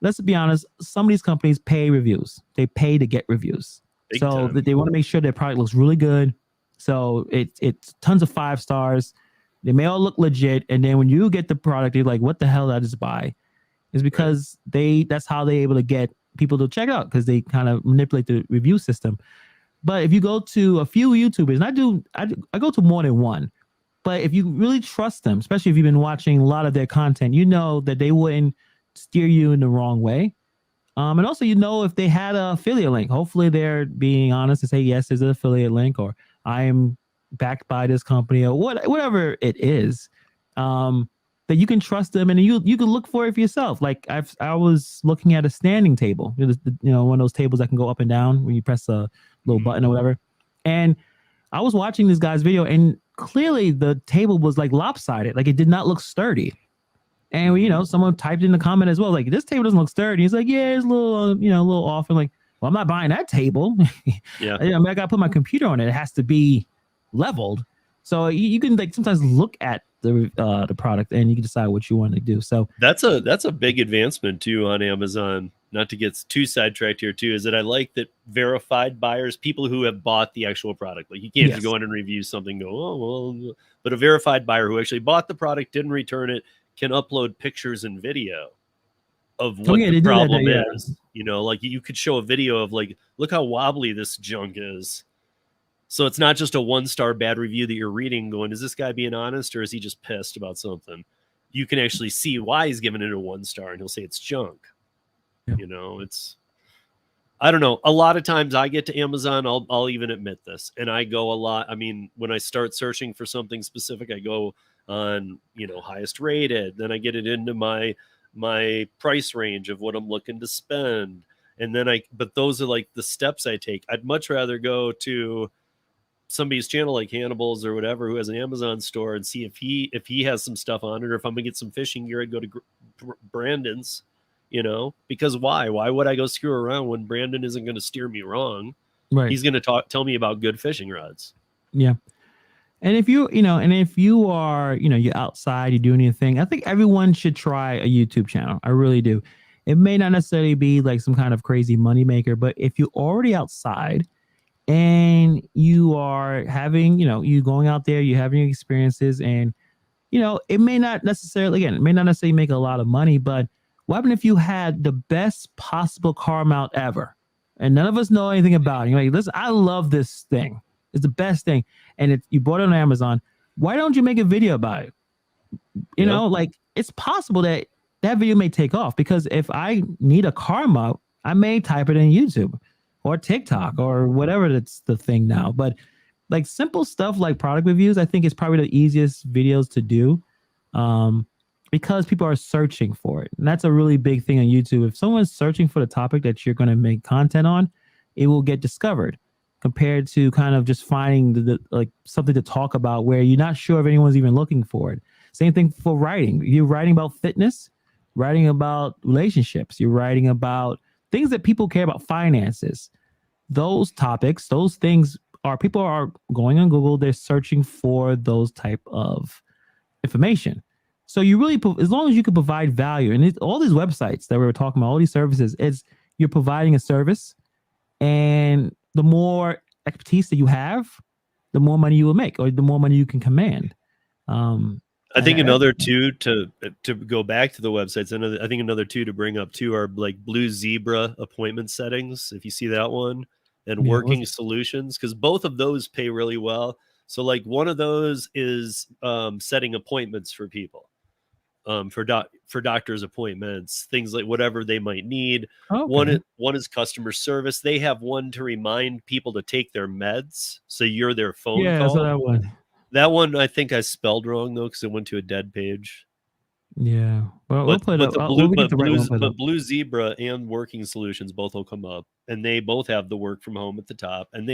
Let's be honest, some of these companies pay reviews. They pay to get reviews. Big time. They want to make sure their product looks really good. So it's tons of 5 stars. They may all look legit. And then when you get the product, you're like, what the hell did I just buy? It's because that's how they're able to get people to check it out, because they kind of manipulate the review system. But if you go to a few YouTubers, and I go to more than one, but if you really trust them, especially if you've been watching a lot of their content, you know that they wouldn't steer you in the wrong way. And also, if they had an affiliate link, hopefully they're being honest and say, yes, there's an affiliate link, or I am backed by this company, or whatever it is, that you can trust them, and you can look for it for yourself. Like I was looking at a standing table, one of those tables that can go up and down when you press a little button or whatever. And I was watching this guy's video, and clearly the table was like lopsided, like it did not look sturdy. And someone typed in the comment as well, like, this table doesn't look sturdy. He's like, yeah, it's a little, a little off. I'm like, well, I'm not buying that table. Yeah, I got to put my computer on it. It has to be leveled. So you can sometimes look at the product and you can decide what you want to do. So that's a big advancement too on Amazon. Not to get too sidetracked here too, is that I like that verified buyers, people who have bought the actual product, like you can't just go in and review something, but a verified buyer who actually bought the product, didn't return it, can upload pictures and video of what they the do that problem now, yeah. is. You know, like you could show a video of like, look how wobbly this junk is. So it's not just a 1-star bad review that you're reading going, is this guy being honest or is he just pissed about something? You can actually see why he's giving it a 1 star and he'll say it's junk. Yeah. You know, it's, I don't know. A lot of times I get to Amazon, I'll even admit this, and I go a lot. I mean, when I start searching for something specific, I go on, you know, highest rated, then I get it into my price range of what I'm looking to spend. And then but those are like the steps I take. I'd much rather go to somebody's channel like Hannibal's or whatever who has an Amazon store and see if he has some stuff on it, or if I'm gonna get some fishing gear, I'd go to Brandon's, you know, because why would I go screw around when Brandon isn't going to steer me wrong? Right. He's going to tell me about good fishing rods. Yeah. And if you are, you know, you're outside, you do anything, I think everyone should try a YouTube channel. I really do. It may not necessarily be like some kind of crazy money maker, but if you're already outside and you are having, you know, you going out there, you're having experiences, and, you know, it may not necessarily make a lot of money, but what happened if you had the best possible car mount ever and none of us know anything about it? You're like, listen, I love this thing. It's the best thing. And you bought it on Amazon. Why don't you make a video about it? You know, like, it's possible that video may take off, because if I need a car mount, I may type it in YouTube or TikTok or whatever that's the thing now. But like simple stuff like product reviews, I think is probably the easiest videos to do, because people are searching for it. And that's a really big thing on YouTube. If someone's searching for the topic that you're going to make content on, it will get discovered, compared to kind of just finding the like something to talk about where you're not sure if anyone's even looking for it. Same thing for writing. You're writing about fitness, writing about relationships, you're writing about things that people care about, finances. Those topics, those things people are going on Google, they're searching for those type of information. So you really, as long as you can provide value, and all these websites that we were talking about, all these services, you're providing a service, and the more expertise that you have, the more money you will make, or the more money you can command. I think another two to go back to the websites. I think another two to bring up too are like Blue Zebra appointment settings, if you see that one, and Working Solutions, because both of those pay really well. So like one of those is setting appointments for people, for doctor's appointments, things like whatever they might need. Okay. One is customer service. They have one to remind people to take their meds, so you're their phone call. So that one. That one I think I spelled wrong though, because it went to a dead page. Yeah, well, we'll put it up. Blue Zebra and Working Solutions both will come up, and they both have the work from home at the top. And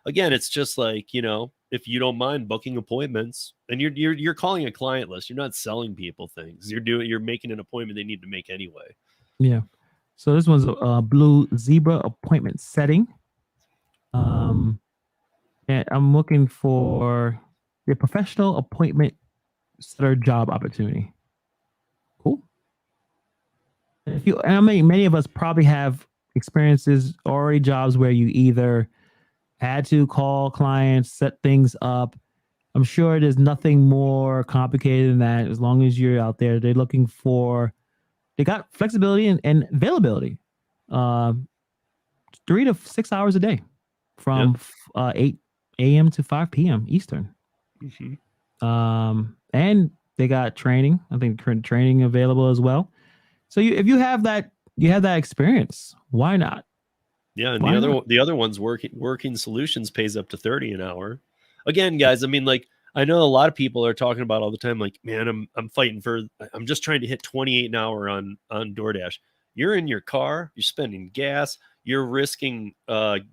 it's just like, you know, if you don't mind booking appointments, and you're calling a client list, you're not selling people things. You're making an appointment they need to make anyway. Yeah. So this one's a Blue Zebra appointment setting. And I'm looking for the professional appointment setter job opportunity. Cool. Many of us probably have experiences, already jobs where you either had to call clients, set things up. I'm sure there's nothing more complicated than that. As long as you're out there, they got flexibility and availability. 3 to 6 hours a day from 8 a.m. to 5 p.m. Eastern. Mm-hmm. And they got training. I think training available as well. So if you have that experience, why not? Yeah, and the other one's Working Solutions pays up to $30 an hour. Again, guys, I mean, like, I know a lot of people are talking about all the time, like, man, I'm just trying to hit 28 an hour on DoorDash. You're in your car, you're spending gas, you're risking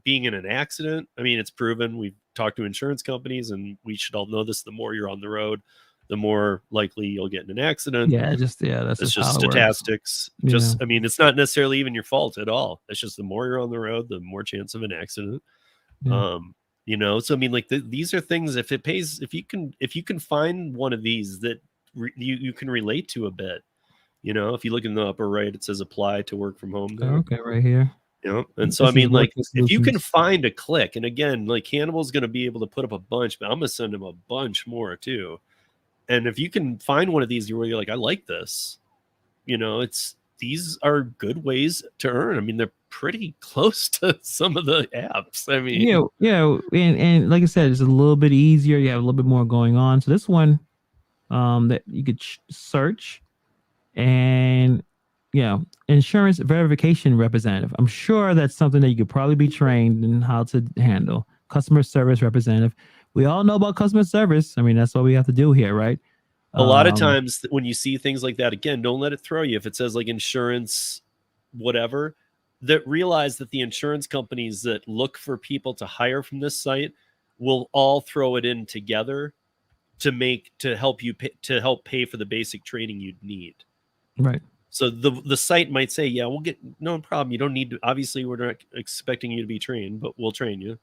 being in an accident. I mean, it's proven. We've talked to insurance companies, and we should all know this. The more you're on the road, the more likely you'll get in an accident. That's just statistics. I mean, it's not necessarily even your fault at all. It's just the more you're on the road, the more chance of an accident. Yeah. You know, so I mean, like these are things. If it pays, if you can find one of these that you can relate to a bit. You know, if you look in the upper right, it says apply to work from home. There. Okay, right here. You know, and so I mean, like, if you can find a click, and again, like Hannibal's going to be able to put up a bunch, but I'm going to send him a bunch more too. And if you can find one of these where you're like, I like this, these are good ways to earn. I mean, they're pretty close to some of the apps. I mean, and like I said, it's a little bit easier. You have a little bit more going on. So this one, that you could search, and insurance verification representative. I'm sure that's something that you could probably be trained in how to handle. Customer service representative. We all know about customer service. I mean, that's what we have to do here, right? A lot of times when you see things like that, again, don't let it throw you. If it says like insurance, whatever, that realize that the insurance companies that look for people to hire from this site will all throw it in together to help pay for the basic training you'd need. Right. So the site might say, yeah, we'll get, no problem. You don't need to, obviously we're not expecting you to be trained, but we'll train you.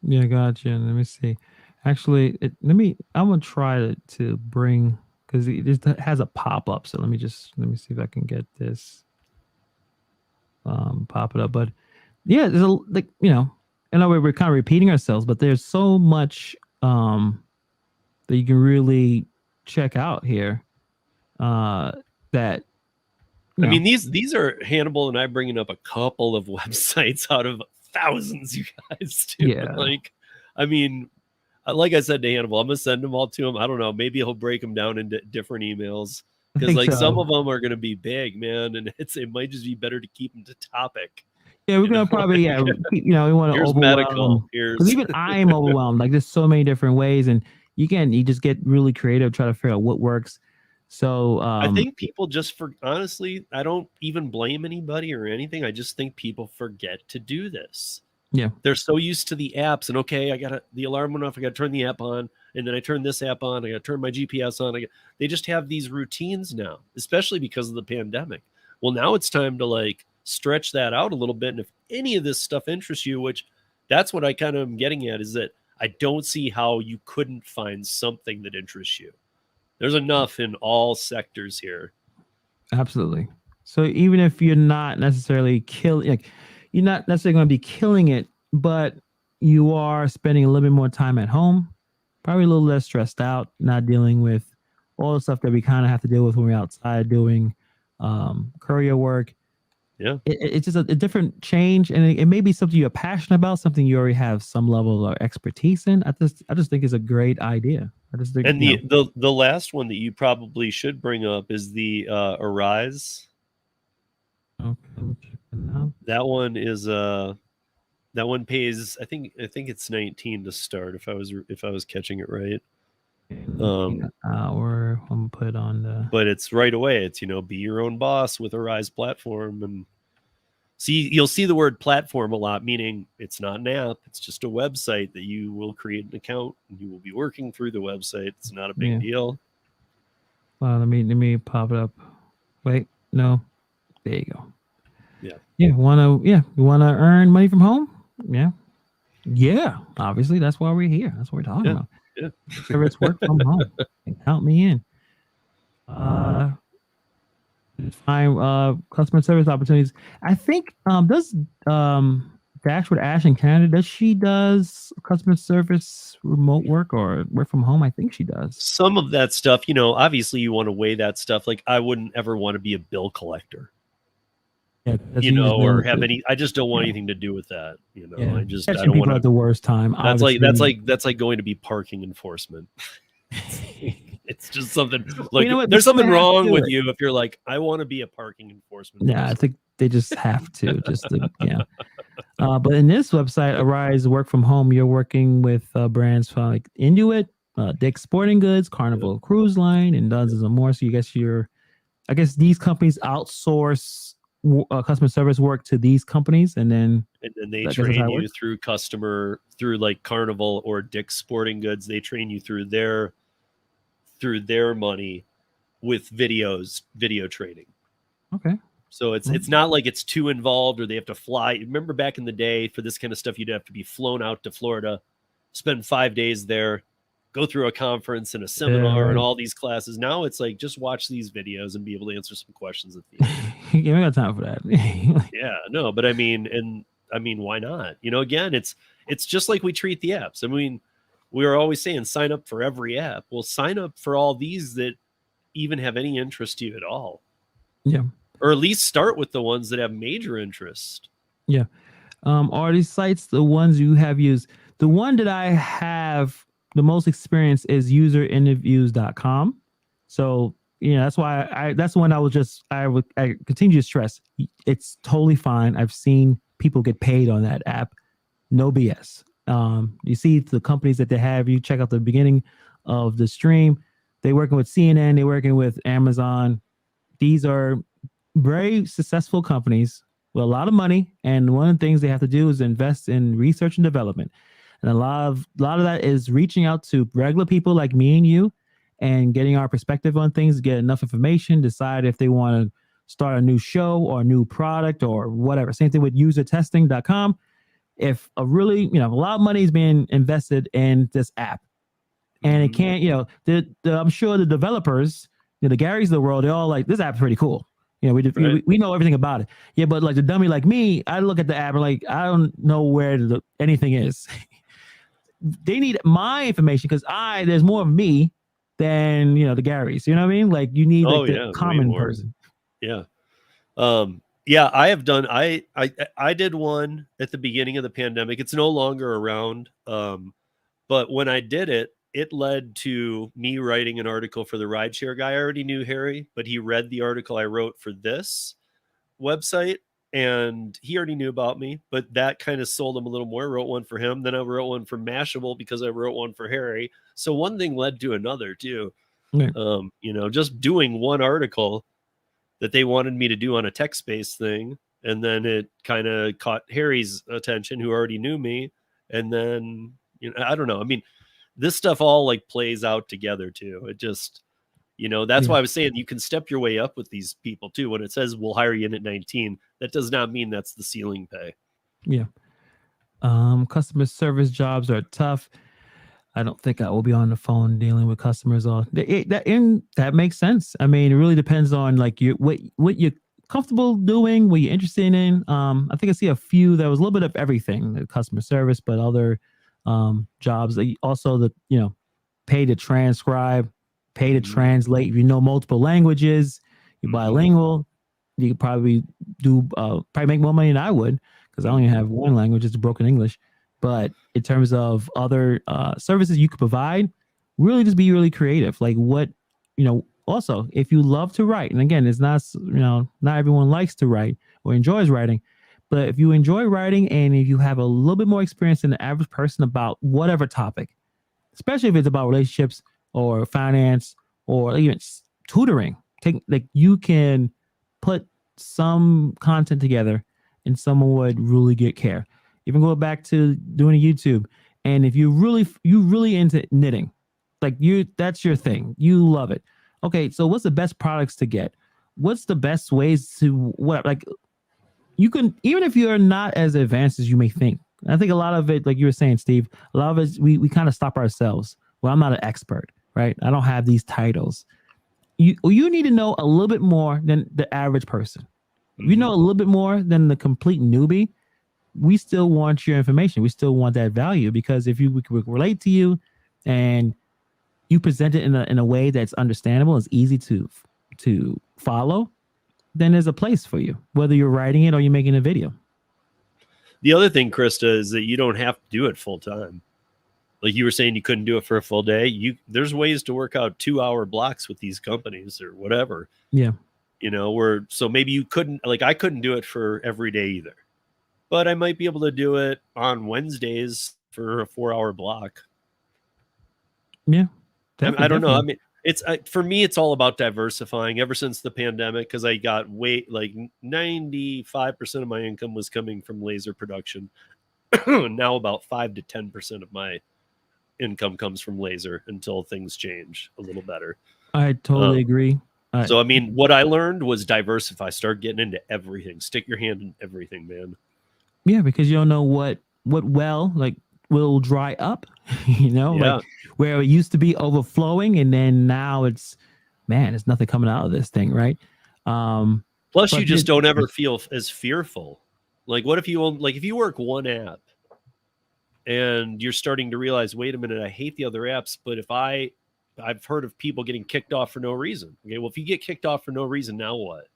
Yeah, gotcha. Let me see. Actually, I'm gonna try to bring, because it has a pop-up. So let me see if I can get this pop it up. But yeah, there's I know we're kind of repeating ourselves, but there's so much that you can really check out here. That I mean, these are Hannibal and I bringing up a couple of websites out of thousands, you guys, too. Yeah. Like, I mean, like I said to Hannibal, I'm gonna send them all to him. I don't know, maybe he'll break them dodown into different emails, because like some of them are gonna be big, man, and it might just be better to keep them to topic. Yeah, we're gonna probably we want to overwhelm. Medical. Because even I'm overwhelmed. Like, there's so many different ways, and you just get really creative, try to figure out what works. So I think people honestly, I don't even blame anybody or anything. I just think people forget to do this. Yeah, they're so used to the apps, and okay, the alarm went off, I got to turn the app on, and then I turn this app on, I got to turn my GPS on. They just have these routines now, especially because of the pandemic. Well, now it's time to like stretch that out a little bit. And if any of this stuff interests you, which that's what I kind of am getting at, is that I don't see how you couldn't find something that interests you. There's enough in all sectors here. Absolutely. So even if you're not necessarily you're not necessarily going to be killing it, but you are spending a little bit more time at home, probably a little less stressed out, not dealing with all the stuff that we kind of have to deal with when we're outside doing courier work. Yeah. It's just a different change, and it may be something you're passionate about, something you already have some level of expertise in. I just think it's a great idea. I just think, and the last one that you probably should bring up is the Arise. Okay. That one is that one pays, I think it's 19 to start, if I was catching it right. I'm gonna put on but it's right away. It's be your own boss with a Rise platform, and you'll see the word platform a lot, meaning it's not an app, it's just a website that you will create an account and you will be working through the website. It's not a big deal. Let me pop it up. Wait, no, there you go. Yeah. You wanna earn money from home? Yeah, obviously that's why we're here. That's what we're talking about. Yeah. Service work from home. Count me in. Find customer service opportunities. I think does Dash with Ash in Canada, does she does customer service remote work or work from home? I think she does. Some of that stuff, obviously you want to weigh that stuff. Like, I wouldn't ever want to be a bill collector. Yeah, or have any. I just don't want anything to do with that. I don't want at the worst time. That's like going to be parking enforcement. It's just something like there's something wrong with you if you're like, I want to be a parking enforcement. Yeah, I think they just have to. But in this website, Arise Work from Home, you're working with brands like Inuit, Dick's Sporting Goods, Carnival Cruise Line, and dozens of more. So I guess these companies outsource customer service work to these companies, and then they train you through like Carnival or Dick's Sporting Goods. They train you through their money with video training. Okay. So it's not like it's too involved or they have to fly. Remember back in the day, for this kind of stuff, you'd have to be flown out to Florida, spend 5 days there, go through a conference and a seminar and all these classes. Now it's like, just watch these videos and be able to answer some questions at the end. Yeah, we got time for that. Yeah, no, but I mean, why not? Again, it's just like we treat the apps. I mean, we were always saying sign up for every app. Well, sign up for all these that even have any interest to you at all. Yeah. Or at least start with the ones that have major interest. Yeah. Are these sites the ones you have used? The one that I have the most experience is userinterviews.com. So, that's why that's the one I continue to stress. It's totally fine. I've seen people get paid on that app. No BS. You see the companies that they have, you check out the beginning of the stream. They're working with CNN, they're working with Amazon. These are very successful companies with a lot of money, and one of the things they have to do is invest in research and development. And a lot of that is reaching out to regular people like me and you and getting our perspective on things, get enough information, decide if they want to start a new show or a new product or whatever. Same thing with usertesting.com. If a lot of money is being invested in this app, and it can't, I'm sure the developers, the Garys of the world, they're all like, this app's pretty cool. We know everything about it. Yeah, but like the dummy like me, I look at the app and like, I don't know where anything is. They need my information because there's more of me than, the Garys. You know what I mean? Like you need the common person. Yeah. Yeah, I have done, I did one at the beginning of the pandemic. It's no longer around. But when I did it, it led to me writing an article for the Rideshare guy. I already knew Harry, but he read the article I wrote for this website and he already knew about me, but that kind of sold him a little more. I wrote one for him. Then I wrote one for Mashable because I wrote one for Harry. So one thing led to another too. Yeah. Just doing one article that they wanted me to do on a text-based thing. And then it kind of caught Harry's attention, who already knew me. And then, I don't know. I mean, this stuff all like plays out together too. It just, that's why I was saying you can step your way up with these people too. When it says we'll hire you in at 19, that does not mean that's the ceiling pay. Yeah. Customer service jobs are tough. I don't think I will be on the phone dealing with customers all that makes sense. I mean, it really depends on like what you're comfortable doing, what you're interested in. I think I see a few that was a little bit of everything, the customer service, but other jobs. Also pay to transcribe, pay to translate. If you know multiple languages, you're bilingual, you could probably make more money than I would because I only have one language, it's broken English. But in terms of other services you could provide, really just be really creative. Like also, if you love to write, and again, it's not, not everyone likes to write or enjoys writing, but if you enjoy writing and if you have a little bit more experience than the average person about whatever topic, especially if it's about relationships or finance or even tutoring, you can put some content together and someone would really get care. Even go back to doing a YouTube. And if you really into knitting, that's your thing. You love it. Okay. So what's the best products to get? What's the best ways to you can, even if you're not as advanced as you may think. I think a lot of it, like you were saying, Steve, a lot of it, we kind of stop ourselves. Well, I'm not an expert, right? I don't have these titles. You need to know a little bit more than the average person. If you know a little bit more than the complete newbie, we still want your information. We still want that value because if we can relate to you and you present it in a way that's understandable, it's easy to follow, then there's a place for you, whether you're writing it or you're making a video. The other thing, Krista, is that you don't have to do it full time. Like you were saying, you couldn't do it for a full day. There's ways to work out 2-hour blocks with these companies or whatever. Yeah. So maybe you couldn't, I couldn't do it for every day either, but I might be able to do it on Wednesdays for a 4-hour block. Yeah. I don't know. I mean, for me, it's all about diversifying ever since the pandemic. Cause I got 95% of my income was coming from laser production. Now about 5 to 10% of my income comes from laser until things change a little better. I totally agree. So, I mean, what I learned was diversify, start getting into everything, stick your hand in everything, man. Yeah. Because you don't know what will dry up, where it used to be overflowing. And then now there's nothing coming out of this thing. Right. Plus you just don't ever feel as fearful. Like what if you if you work one app and you're starting to realize, wait a minute, I hate the other apps, but if I've heard of people getting kicked off for no reason. Okay, well, if you get kicked off for no reason, now what?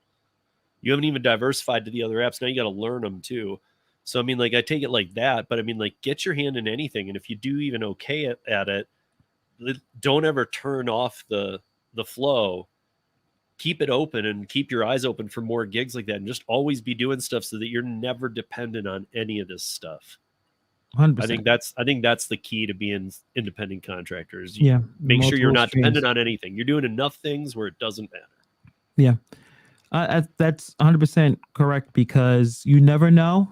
You haven't even diversified to the other apps. Now you got to learn them too. So, I mean, like, I take it like that, but I mean, like, get your hand in anything. And if you do even okay at it, don't ever turn off the flow. Keep it open and keep your eyes open for more gigs like that, and just always be doing stuff so that you're never dependent on any of this stuff. 100%. I think that's the key to being independent contractors. Yeah. Make sure you're not streams. dependent on anything. You're doing enough things where it doesn't matter. Yeah. That's 100% correct, because you never know.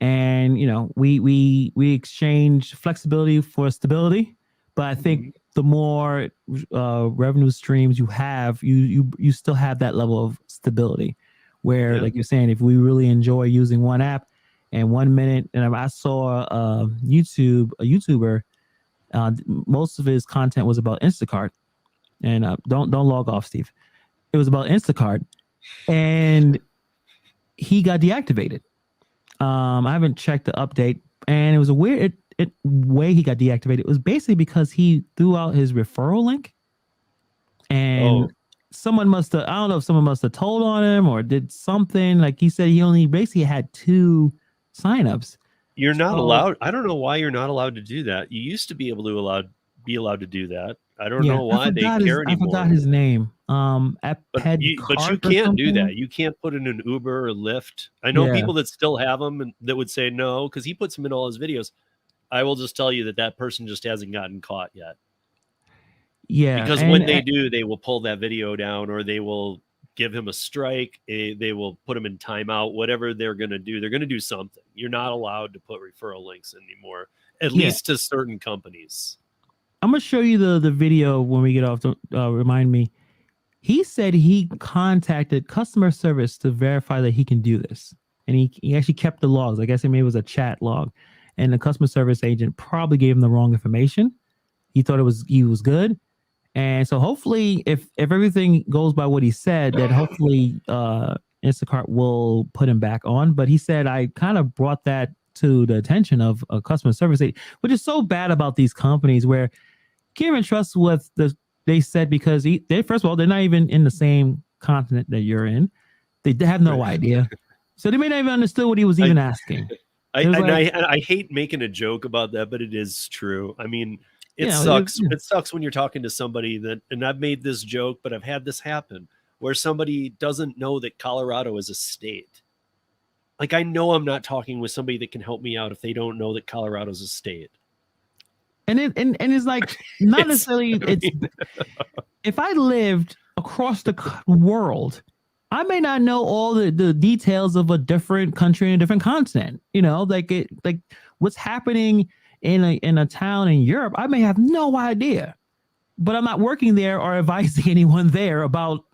And, you know, we exchange flexibility for stability, but I think the more revenue streams you have, you still have that level of stability where, like you're saying, if we really enjoy using one app and 1 minute, and I saw a YouTuber, most of his content was about Instacart, and don't log off, Steve. It was about Instacart, and he got deactivated. I haven't checked the update, and it was a weird way he got deactivated. It was basically because he threw out his referral link, and someone must have, I don't know if someone must have told on him or did something. Like he said, he only basically had 2 signups. You're not allowed. I don't know why you're not allowed to do that. You used to be able to be allowed to do that. I don't know why they care anymore. I forgot his name. But you can't do that. You can't put in an Uber or Lyft. I know people that still have them and that would say no, because he puts them in all his videos. I will just tell you that person just hasn't gotten caught yet. Yeah. Because when they do, they will pull that video down, or they will give him a strike. They will put him in timeout. Whatever they're going to do, they're going to do something. You're not allowed to put referral links anymore, at least to certain companies. I'm going to show you the video when we get off. Remind me. He said he contacted customer service to verify that he can do this. And he actually kept the logs. I guess maybe it was a chat log. And the customer service agent probably gave him the wrong information. He thought he was good. And so hopefully if everything goes by what he said, then hopefully Instacart will put him back on. But he said, I kind of brought that to the attention of a customer service agent, which is so bad about these companies where you can't even trust what they said, because they first of all, they're not even in the same continent that you're in. They have no idea. So they may not even understood what he was even asking. I hate making a joke about that, but it is true. I mean, it sucks. It sucks when you're talking to somebody that, and I've made this joke, but I've had this happen where somebody doesn't know that Colorado is a state. Like, I know I'm not talking with somebody that can help me out if they don't know that Colorado is a state. And it's like, not necessarily, if I lived across the world, I may not know all the details of a different country and a different continent. You know, like what's happening in a town in Europe, I may have no idea, but I'm not working there or advising anyone there about,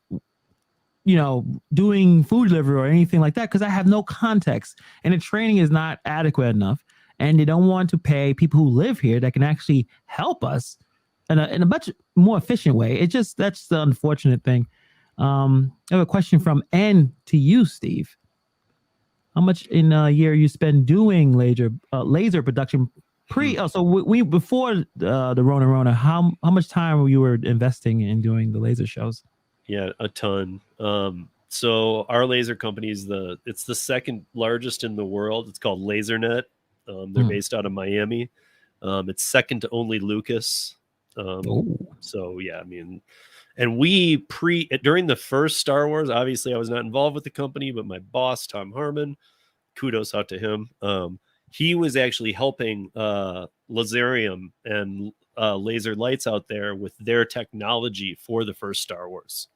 you know, doing food delivery or anything like that, because I have no context and the training is not adequate enough. And they don't want to pay people who live here that can actually help us in a much more efficient way. That's the unfortunate thing. I have a question from N to you, Steve. How much in a year you spend doing laser production so we before the Rona, how much time you were investing in doing the laser shows? Yeah, a ton. So our laser company is it's the second largest in the world. It's called LaserNet. They're based out of Miami. It's second to only Lucas. So yeah, I mean, and we during the first Star Wars, obviously I was not involved with the company, but my boss, Tom Harmon, kudos out to him. He was actually helping Laserium and Laser Lights out there with their technology for the first Star Wars.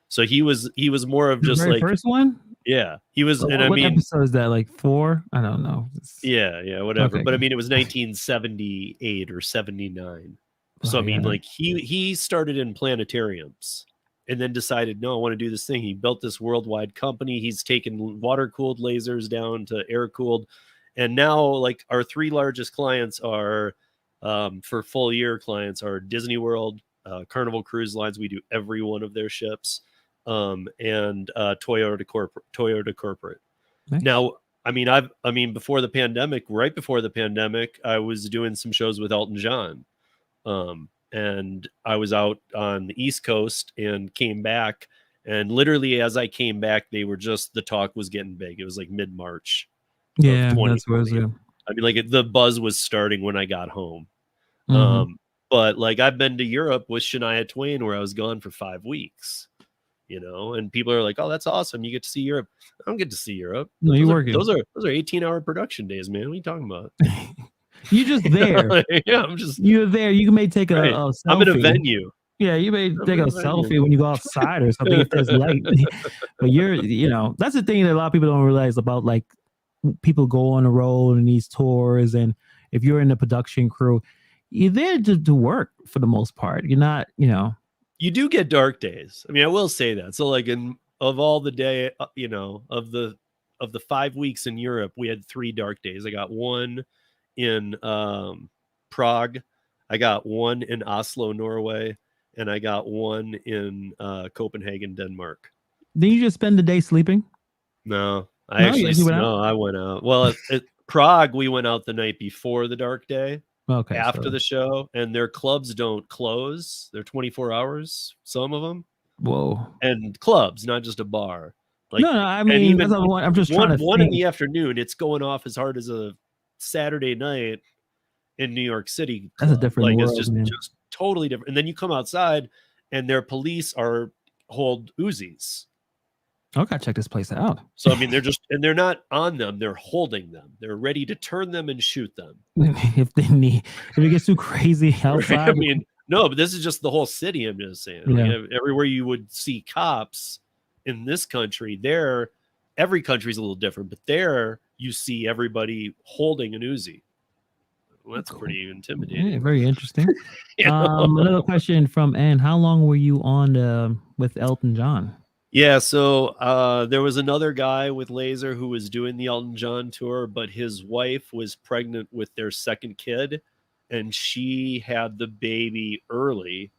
So he was more of just like first one. Yeah, he was. And what episode is that? Like 4? I don't know. Yeah, whatever. Okay. But I mean, it was 1978 or 79. So I mean, like he started in planetariums and then decided, no, I want to do this thing. He built this worldwide company. He's taken water-cooled lasers down to air-cooled. And now, like, our 3 largest clients are, for full year clients, are Disney World, Carnival Cruise Lines. We do every one of their ships. And Toyota Corporate. Nice. Now, I mean, before the pandemic, right before the pandemic, I was doing some shows with Elton John. And I was out on the East Coast and came back. And literally, as I came back, the talk was getting big. It was like mid-March of Yeah, that's where 2020. I mean, like the buzz was starting when I got home. But like I've been to Europe with Shania Twain, where I was gone for 5 weeks. And people are like, "Oh, that's awesome! You get to see Europe." I don't get to see Europe. No, you're working. Those are 18-hour production days, man. What are you talking about? You're just there. Yeah, you're there. You may take a selfie. I'm in a venue. Yeah, you may take a selfie when you go outside or something if there's light. But that's the thing that a lot of people don't realize about, like, people go on the road and these tours, and if you're in the production crew, you're there to work for the most part. You're not, You do get dark days. I mean, I will say that. So like of all the day, of the 5 weeks in Europe, we had 3 dark days. I got one in Prague, I got one in Oslo, Norway, and I got one in Copenhagen, Denmark. Did you just spend the day sleeping? No, I went out. Well, at Prague, we went out the night before the dark day. Okay. After the show, and their clubs don't close. They're 24 hours, some of them. Whoa. And clubs, not just a bar. Like, no, I mean, even I'm just trying to one in the afternoon, it's going off as hard as a Saturday night in New York City. Club. That's a different world, it's just totally different. And then you come outside, and their police hold Uzis. I gotta check this place out. So I mean, they're not on them; they're holding them. They're ready to turn them and shoot them if it gets too crazy outside. I mean, no, but this is just the whole city. I'm just saying. Yeah. Like, everywhere you would see cops in this country, every country's a little different, but there you see everybody holding an Uzi. Well, that's pretty intimidating. Yeah, very interesting. Another question from Ann: how long were you on with Elton John? Yeah, so there was another guy with Laser who was doing the Elton John tour, but his wife was pregnant with their second kid, and she had the baby early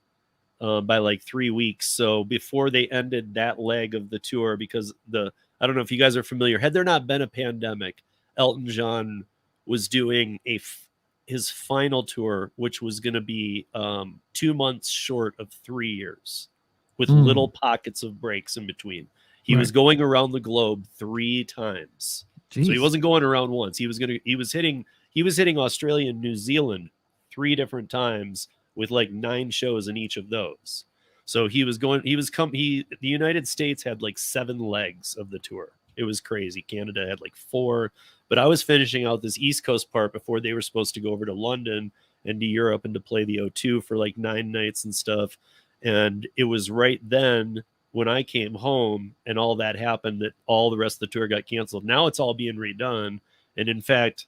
by like 3 weeks. So before they ended that leg of the tour, because I don't know if you guys are familiar, had there not been a pandemic, Elton John was doing his final tour, which was going to be 2 months short of 3 years. With little pockets of breaks in between. He was going around the globe 3 times. Jeez. So he wasn't going around once. He was hitting Australia and New Zealand 3 different times with like 9 shows in each of those. So the United States had like 7 legs of the tour. It was crazy. Canada had like 4, but I was finishing out this East Coast part before they were supposed to go over to London and to Europe and to play the O2 for like 9 nights and stuff. And it was right then when I came home and all that happened that all the rest of the tour got canceled. Now it's all being redone. And in fact,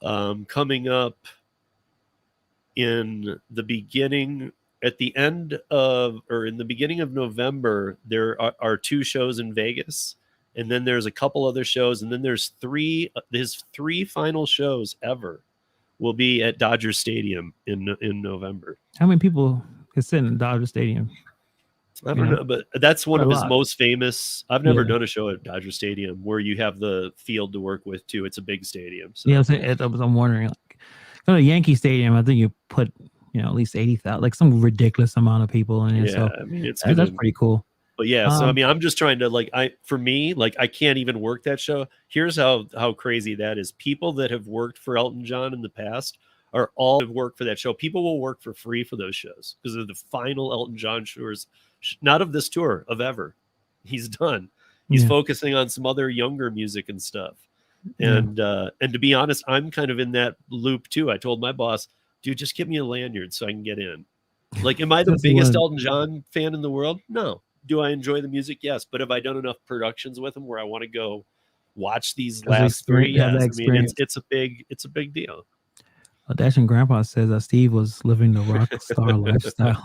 coming up in the beginning of November, there are 2 shows in Vegas. And then there's a couple other shows. And then his 3 final shows ever will be at Dodger Stadium in November. How many people can sit in Dodger Stadium? I don't know, but that's one of his most famous. I've never done a show at Dodger Stadium where you have the field to work with too. It's a big stadium. So. Yeah, I'm wondering. Like, go to Yankee Stadium. I think you put at least 80,000, like some ridiculous amount of people in it. Yeah, so I mean that's pretty cool. But yeah, so I mean, I'm just trying to I can't even work that show. Here's how crazy that is. People that have worked for Elton John in the past are all have worked for that show. People will work for free for those shows because they're the final Elton John tours, not of this tour, of ever. He's done. He's focusing on some other younger music and stuff. And to be honest, I'm kind of in that loop too. I told my boss, dude, just give me a lanyard so I can get in. Like, am I the biggest Elton John fan in the world? No. Do I enjoy the music? Yes. But have I done enough productions with him where I want to go watch these last 3? Yes. I mean, it's a big deal. Well, Dash and Grandpa says that Steve was living the rock star lifestyle.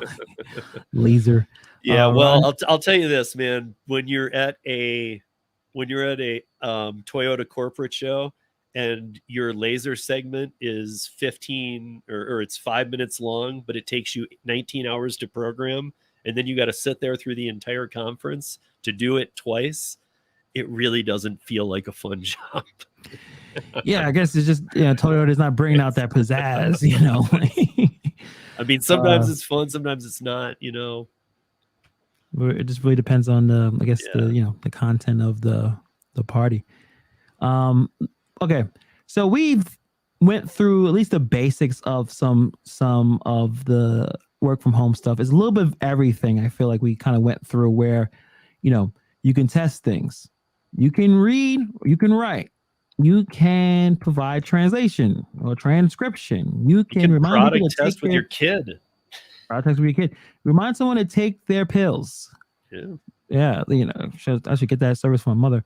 Laser. Yeah. Well, I'll tell you this, man. When you're at a Toyota corporate show and your laser segment is 15 or it's 5 minutes long, but it takes you 19 hours to program. And then you got to sit there through the entire conference to do it twice. it really doesn't feel like a fun job. Yeah, I guess it's just Toyota is not bringing out that pizzazz, I mean, sometimes it's fun, sometimes it's not, It just really depends on the content of the party. Okay, so we've went through at least the basics of some of the work from home stuff. It's a little bit of everything. I feel like we kind of went through where, you can test things, you can read, you can write, you can provide translation or transcription. You can remind people to test with your kid. Product test with your kid. Remind someone to take their pills. Yeah. I should get that service from my mother.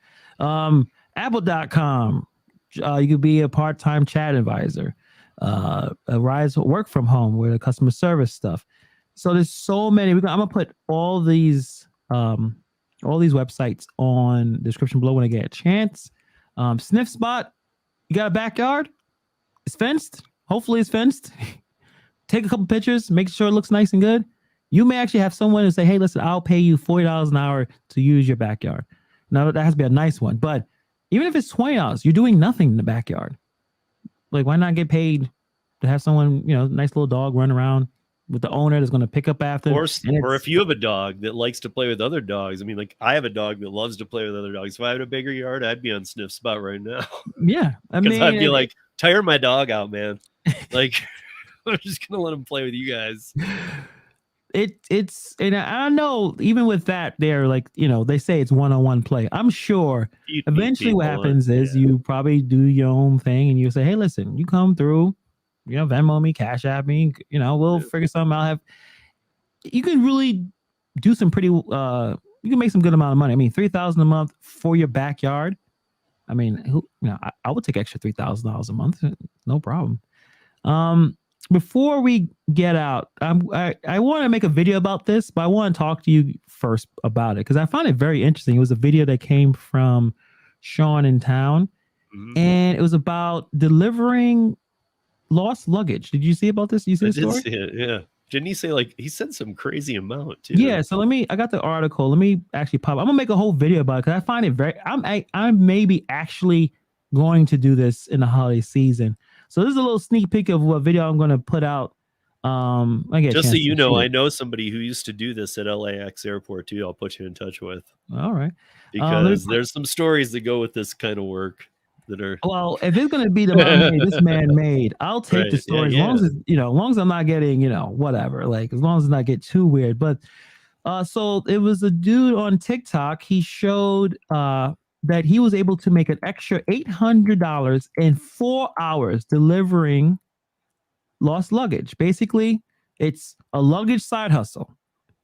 Apple.com. You could be a part-time chat advisor. Rise work from home with the customer service stuff. So there's so many. I'm gonna put all these websites on the description below when I get a chance. Sniff Spot, you got a backyard? It's fenced. Hopefully it's fenced. Take a couple pictures, make sure it looks nice and good. You may actually have someone to say, hey, listen, I'll pay you $40 an hour to use your backyard. Now that has to be a nice one, but even if it's $20, you're doing nothing in the backyard. Like, why not get paid to have someone, nice little dog run around with the owner that's going to pick up after? Or if you have a dog that likes to play with other dogs. I mean, like, I have a dog that loves to play with other dogs. If I had a bigger yard, I'd be on Sniff Spot right now. Yeah. Because I'd be like, tire my dog out, man. Like, I'm just going to let him play with you guys. And I know even with that, they're like, they say it's one-on-one play. I'm sure eventually what happens is you probably do your own thing and you say, hey, listen, you come through, Venmo me, Cash App me, we'll figure something out. You can really do some pretty, you can make some good amount of money. I mean, $3,000 a month for your backyard. I mean, I would take extra $3,000 a month. No problem. Before we get out, I want to make a video about this, but I want to talk to you first about it because I found it very interesting. It was a video that came from Sean in town, and it was about delivering lost luggage. Did you see about this? You see the story? I did see it, yeah. Didn't he say he said some crazy amount too? Yeah. So I got the article. Let me actually pop. I'm gonna make a whole video about it because I find it I'm maybe actually going to do this in the holiday season. So this is a little sneak peek of what video I'm going to put out. Just so you know, I know somebody who used to do this at LAX airport too. I'll put you in touch with. All right. Because there's some stories that go with this kind of work that are. Well, if it's going to be the man this man made, I'll take the story as long as I'm not getting, whatever, like as long as it's not get too weird. But so it was a dude on TikTok. He showed that he was able to make an extra $800 in 4 hours delivering lost luggage. Basically, it's a luggage side hustle.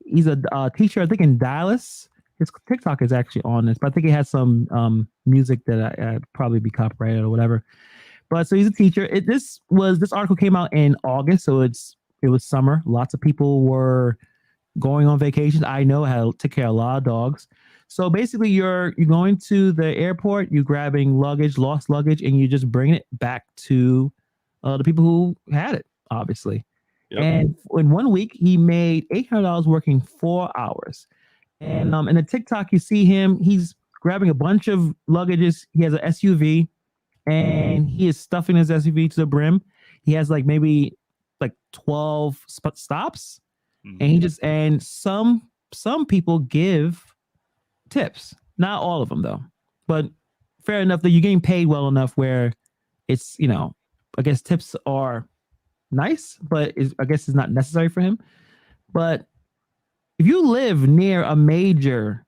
He's a teacher, I think, in Dallas. His TikTok is actually on this, but I think he has some music that I'd probably be copyrighted or whatever. But so he's a teacher. This article came out in August, so it was summer. Lots of people were going on vacations. I know how to take care of a lot of dogs. So basically, you're going to the airport, you're grabbing luggage, lost luggage, and you just bring it back to the people who had it, obviously. Yep. And in 1 week, he made $800 working 4 hours. And in the TikTok, you see him. He's grabbing a bunch of luggages. He has an SUV, and he is stuffing his SUV to the brim. He has maybe 12 stops, and some people give tips. Not all of them though, but fair enough that you're getting paid well enough where it's, I guess tips are nice, but I guess it's not necessary for him. But if you live near a major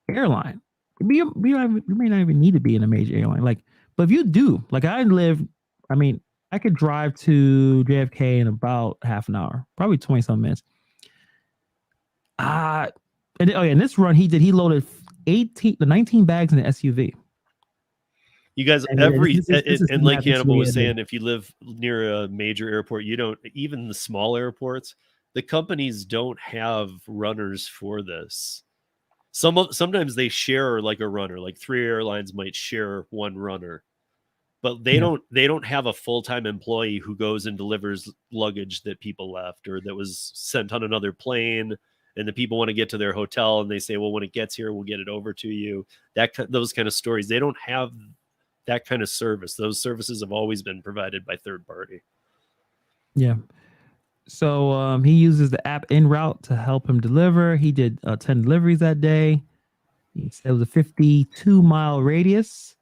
airline, you may not even need to be in a major airline. But if you do, I could drive to JFK in about half an hour, probably 20 some minutes. In this run he loaded 19 bags in the SUV. You guys, and like Hannibal was saying, if you live near a major airport, even the small airports, the companies don't have runners for this. Sometimes they share a runner, like 3 airlines might share one runner, but they don't have a full-time employee who goes and delivers luggage that people left or that was sent on another plane and the people want to get to their hotel and they say, well, when it gets here, we'll get it over to you. Those kind of stories. They don't have that kind of service. Those services have always been provided by third party. Yeah. So he uses the app En Route to help him deliver. He did 10 deliveries that day. He said it was a 52-mile radius.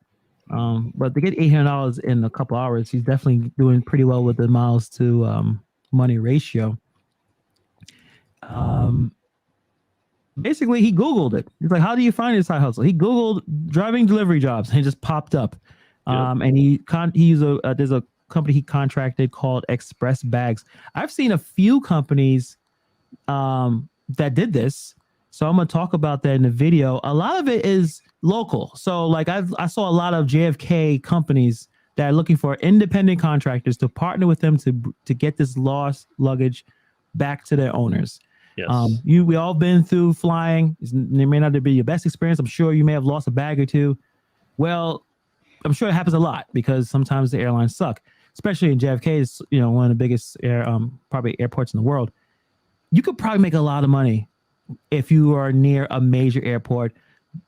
But to get $800 in a couple hours, he's definitely doing pretty well with the miles to money ratio. Basically, he Googled it. He's like, how do you find this side hustle? He Googled driving delivery jobs and it just popped up. And there's a company he contracted called Express Bags. I've seen a few companies that did this. So I'm going to talk about that in the video. A lot of it is local. So like I saw a lot of JFK companies that are looking for independent contractors to partner with them to get this lost luggage back to their owners. Yes. We all been through flying. It may not be your best experience. I'm sure you may have lost a bag or two. Well, I'm sure it happens a lot because sometimes the airlines suck, especially in JFK. Is one of the biggest probably airports in the world. You could probably make a lot of money if you are near a major airport.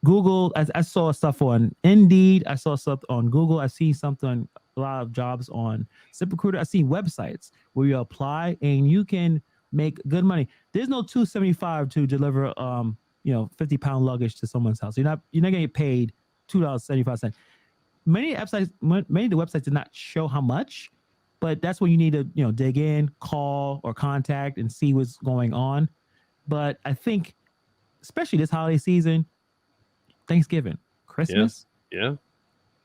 Google, I saw stuff on Indeed. I saw stuff on Google. I see something, a lot of jobs on ZipRecruiter. I see websites where you apply and you can make good money. There's no $2.75 to deliver 50-pound luggage to someone's house. You're not gonna get paid $2.75. Many of the websites did not show how much, but that's when you need to dig in, call or contact and see what's going on. But I think, especially this holiday season, Thanksgiving, Christmas, yeah.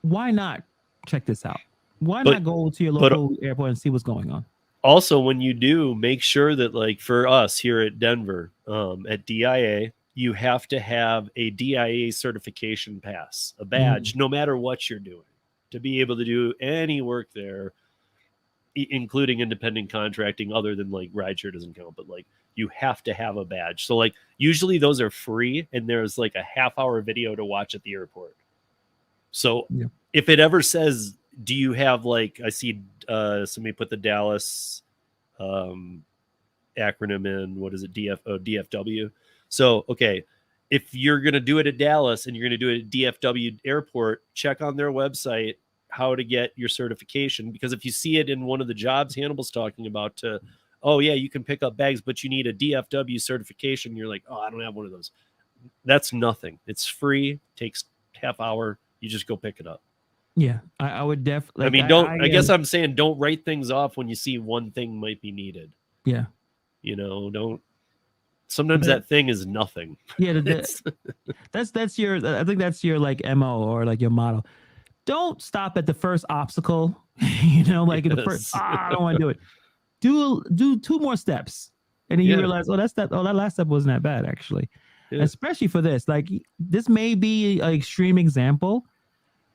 Why not check this out? Why not go to your local airport and see what's going on? Also, when you do, make sure that, like for us here at Denver, at DIA, you have to have a DIA certification pass, a badge, no matter what you're doing, to be able to do any work there, including independent contracting, other than like rideshare doesn't count, but like you have to have a badge. So like usually those are free and there's like a half-hour video to watch at the airport. So if it ever says, do you have like, I see somebody put the Dallas acronym in, what is it? DFW. So, okay, if you're going to do it at Dallas and you're going to do it at DFW airport, check on their website how to get your certification. Because if you see it in one of the jobs Hannibal's talking about, oh yeah, you can pick up bags, but you need a DFW certification. You're like, oh, I don't have one of those. That's nothing. It's free. Takes half hour. You just go pick it up. Yeah, I would definitely. I mean, I guess I'm saying don't write things off when you see one thing might be needed. Yeah. Don't. Sometimes that thing is nothing. Yeah, that's your. I think that's your like MO or like your motto. Don't stop at the first obstacle. The first. I don't want to do it. Do two more steps, and then you realize, that last step wasn't that bad actually. Yeah. Especially for this, like this may be an extreme example,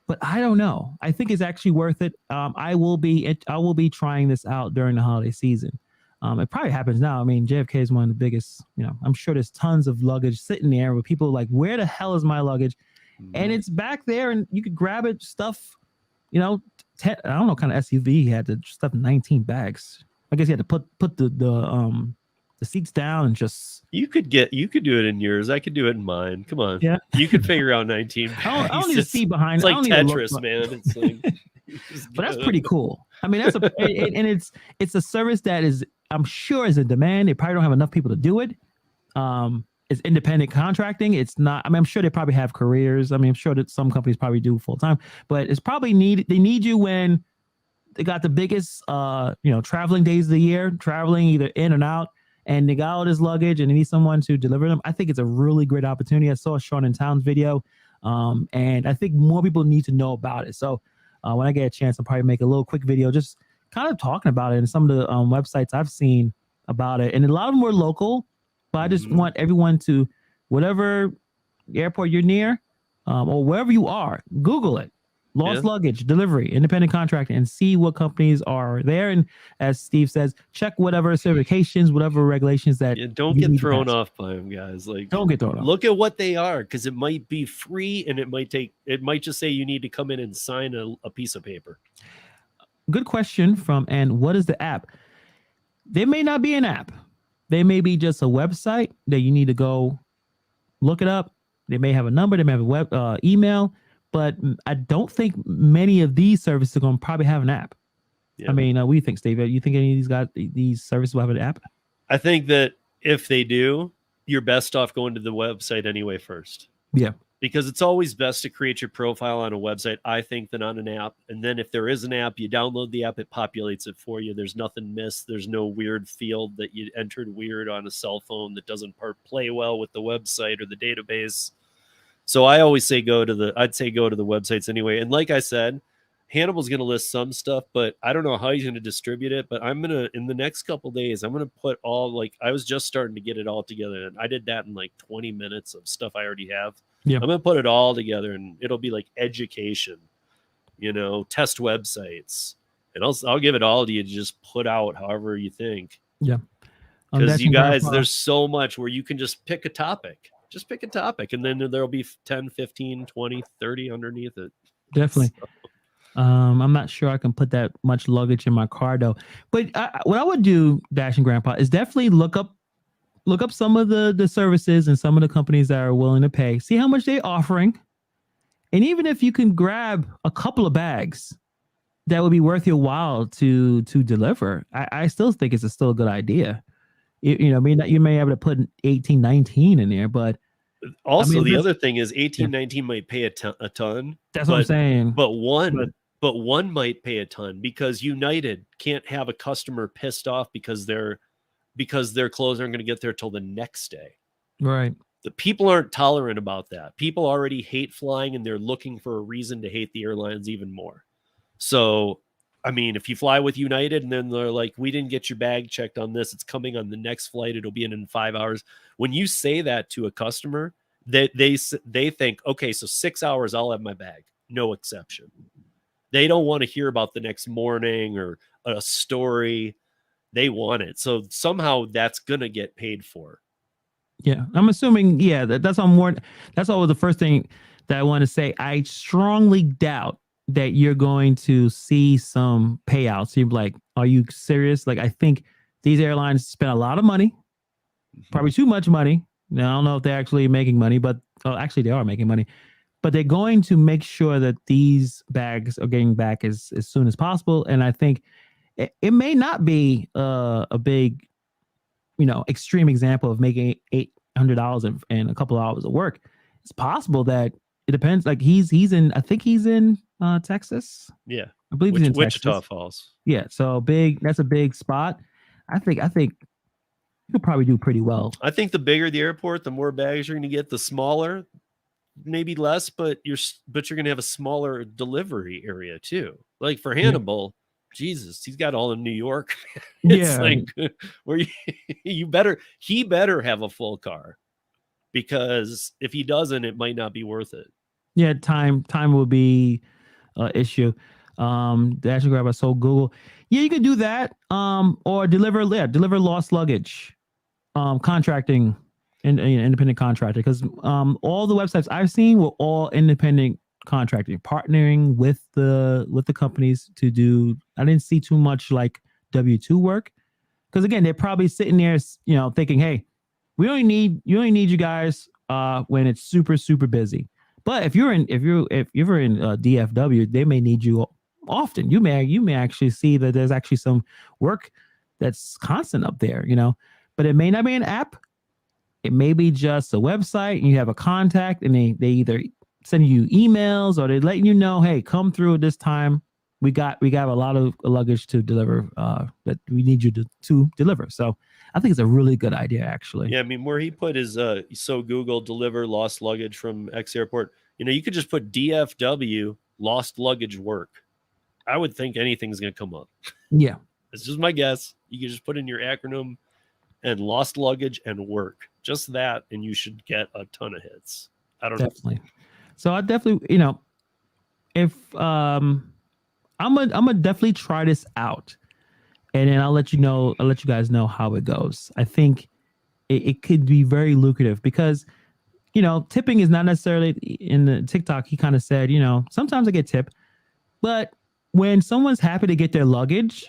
but I don't know. I think it's actually worth it. I will be trying this out during the holiday season. It probably happens now. I mean, JFK is one of the biggest, I'm sure there's tons of luggage sitting there where people are like, where the hell is my luggage? And it's back there and you could grab it, stuff, I don't know what kind of SUV he had to stuff 19 bags. I guess he had to put the seats down and just. You could do it in yours. I could do it in mine. Come on. Yeah. You could figure out 19 bags. I don't need a seat behind. It's like Tetris, man. It's like, but that's pretty cool. I mean, and it's a service that is, I'm sure, is in demand. They probably don't have enough people to do it. It's independent contracting. It's not. I mean, I'm sure they probably have careers. I mean, I'm sure that some companies probably do full time, but it's probably they need you when they got the biggest, traveling days of the year, traveling either in and out, and they got all this luggage and they need someone to deliver them. I think it's a really great opportunity. I saw Sean in Town's video, and I think more people need to know about it. So when I get a chance, I'll probably make a little quick video just kind of talking about it and some of the websites I've seen about it. And a lot of them were local, but I just want everyone to, whatever airport you're near or wherever you are, Google it. Lost luggage, delivery, independent contracting, and see what companies are there. And as Steve says, check whatever certifications, whatever regulations that. Don't get thrown off by them, guys. Like, don't get thrown off. Look at what they are, because it might be free, and it might just say you need to come in and sign a piece of paper. Good question and what is the app? There may not be an app. They may be just a website that you need to go look it up. They may have a number, they may have a web email, but I don't think many of these services are going to probably have an app. Yeah. I mean, what do you think, Steve? You think any of these services will have an app? I think that if they do, you're best off going to the website anyway first. Yeah. Because it's always best to create your profile on a website, I think, than on an app. And then if there is an app, you download the app, it populates it for you. There's nothing missed. There's no weird field that you entered weird on a cell phone that doesn't play well with the website or the database. So I always say go to the websites anyway. And like I said, Hannibal's going to list some stuff, but I don't know how he's going to distribute it. But I'm going to, in the next couple days, I'm going to put all, like, I was just starting to get it all together. And I did that in like 20 minutes of stuff I already have. Yeah. I'm going to put it all together, and it'll be like education, test websites. And I'll give it all to you to just put out however you think. Yeah. Because you guys, there's so much where you can just pick a topic. Just pick a topic, and then there'll be 10, 15, 20, 30 underneath it. Definitely. So. I'm not sure I can put that much luggage in my car, though. But what I would do, Dash and Grandpa, is definitely look up some of the services and some of the companies that are willing to pay. See how much they're offering. And even if you can grab a couple of bags, that would be worth your while to deliver. I still think it's still a good idea. You may be able to put 18, 19 in there, but also the other thing is 18, 19 might pay a ton. That's what I'm saying. But one might pay a ton, because United can't have a customer pissed off because their clothes aren't going to get there till the next day. Right. The people aren't tolerant about that. People already hate flying, and they're looking for a reason to hate the airlines even more. So, I mean, if you fly with United and then they're like, we didn't get your bag checked on this, it's coming on the next flight, it'll be in 5 hours. When you say that to a customer, they think, okay, so 6 hours, I'll have my bag. No exception. They don't want to hear about the next morning or a story. They want it. So somehow that's going to get paid for. Yeah. I'm assuming, that's always the first thing that I want to say. I strongly doubt that you're going to see some payouts. You're like, are you serious? Like, I think these airlines spend a lot of money, probably too much money. Now, I don't know if they're actually making money, but actually they are making money. But they're going to make sure that these bags are getting back as soon as possible. And I think it may not be a big, extreme example of making $800 in a couple of hours of work. It's possible that it depends. Like I think he's in Texas. Yeah, I believe he's in Wichita Texas. Falls. Yeah, so that's a big spot. I think you could probably do pretty well. I think the bigger the airport, the more bags you're going to get. The smaller, maybe less, but you're going to have a smaller delivery area too. Like for Hannibal, Jesus, he's got all in New York. It's like where he better have a full car, because if he doesn't, it might not be worth it. Yeah, time will be an issue. Dash and Grab, so Google. Yeah, you can do that. Or deliver lost luggage. Contracting, independent contractor, because all the websites I've seen were all independent contracting, partnering with the companies to do. I didn't see too much like W-2 work, because again, they're probably sitting there, thinking, hey, we only need you guys when it's super, super busy. But if you're in DFW, they may need you often. You may actually see that there's actually some work that's constant up there, but it may not be an app. It may be just a website, and you have a contact, and they either send you emails or they're letting you know, hey, come through at this time. We got a lot of luggage to deliver that we need you to deliver. So I think it's a really good idea, actually. Yeah, I mean, where he put his so Google deliver lost luggage from X airport, you could just put DFW lost luggage work. I would think anything's going to come up. Yeah. It's just my guess. You can just put in your acronym and lost luggage and work. Just that, and you should get a ton of hits. I don't know. So I definitely, if I'm gonna definitely try this out, and then I'll let you guys know how it goes. I think it could be very lucrative, because tipping is not necessarily in the TikTok. He kind of said, sometimes I get tipped, but when someone's happy to get their luggage,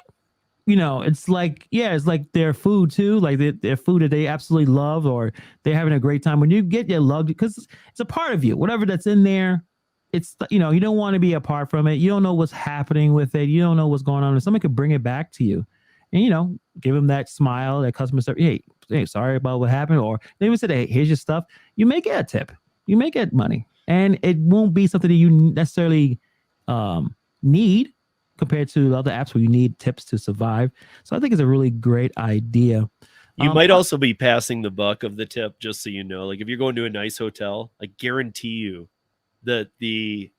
it's like, it's like their food too, like their food that they absolutely love, or they're having a great time. When you get your luggage, because it's a part of you, whatever that's in there, it's, you don't want to be apart from it. You don't know what's happening with it. You don't know what's going on. And somebody could bring it back to you and, give them that smile, that customer service. Hey, sorry about what happened. Or they even said, hey, here's your stuff. You may get a tip. You may get money. And it won't be something that you necessarily need compared to other apps where you need tips to survive. So I think it's a really great idea. You might also be passing the buck of the tip, just so you know. Like if you're going to a nice hotel, I guarantee you that the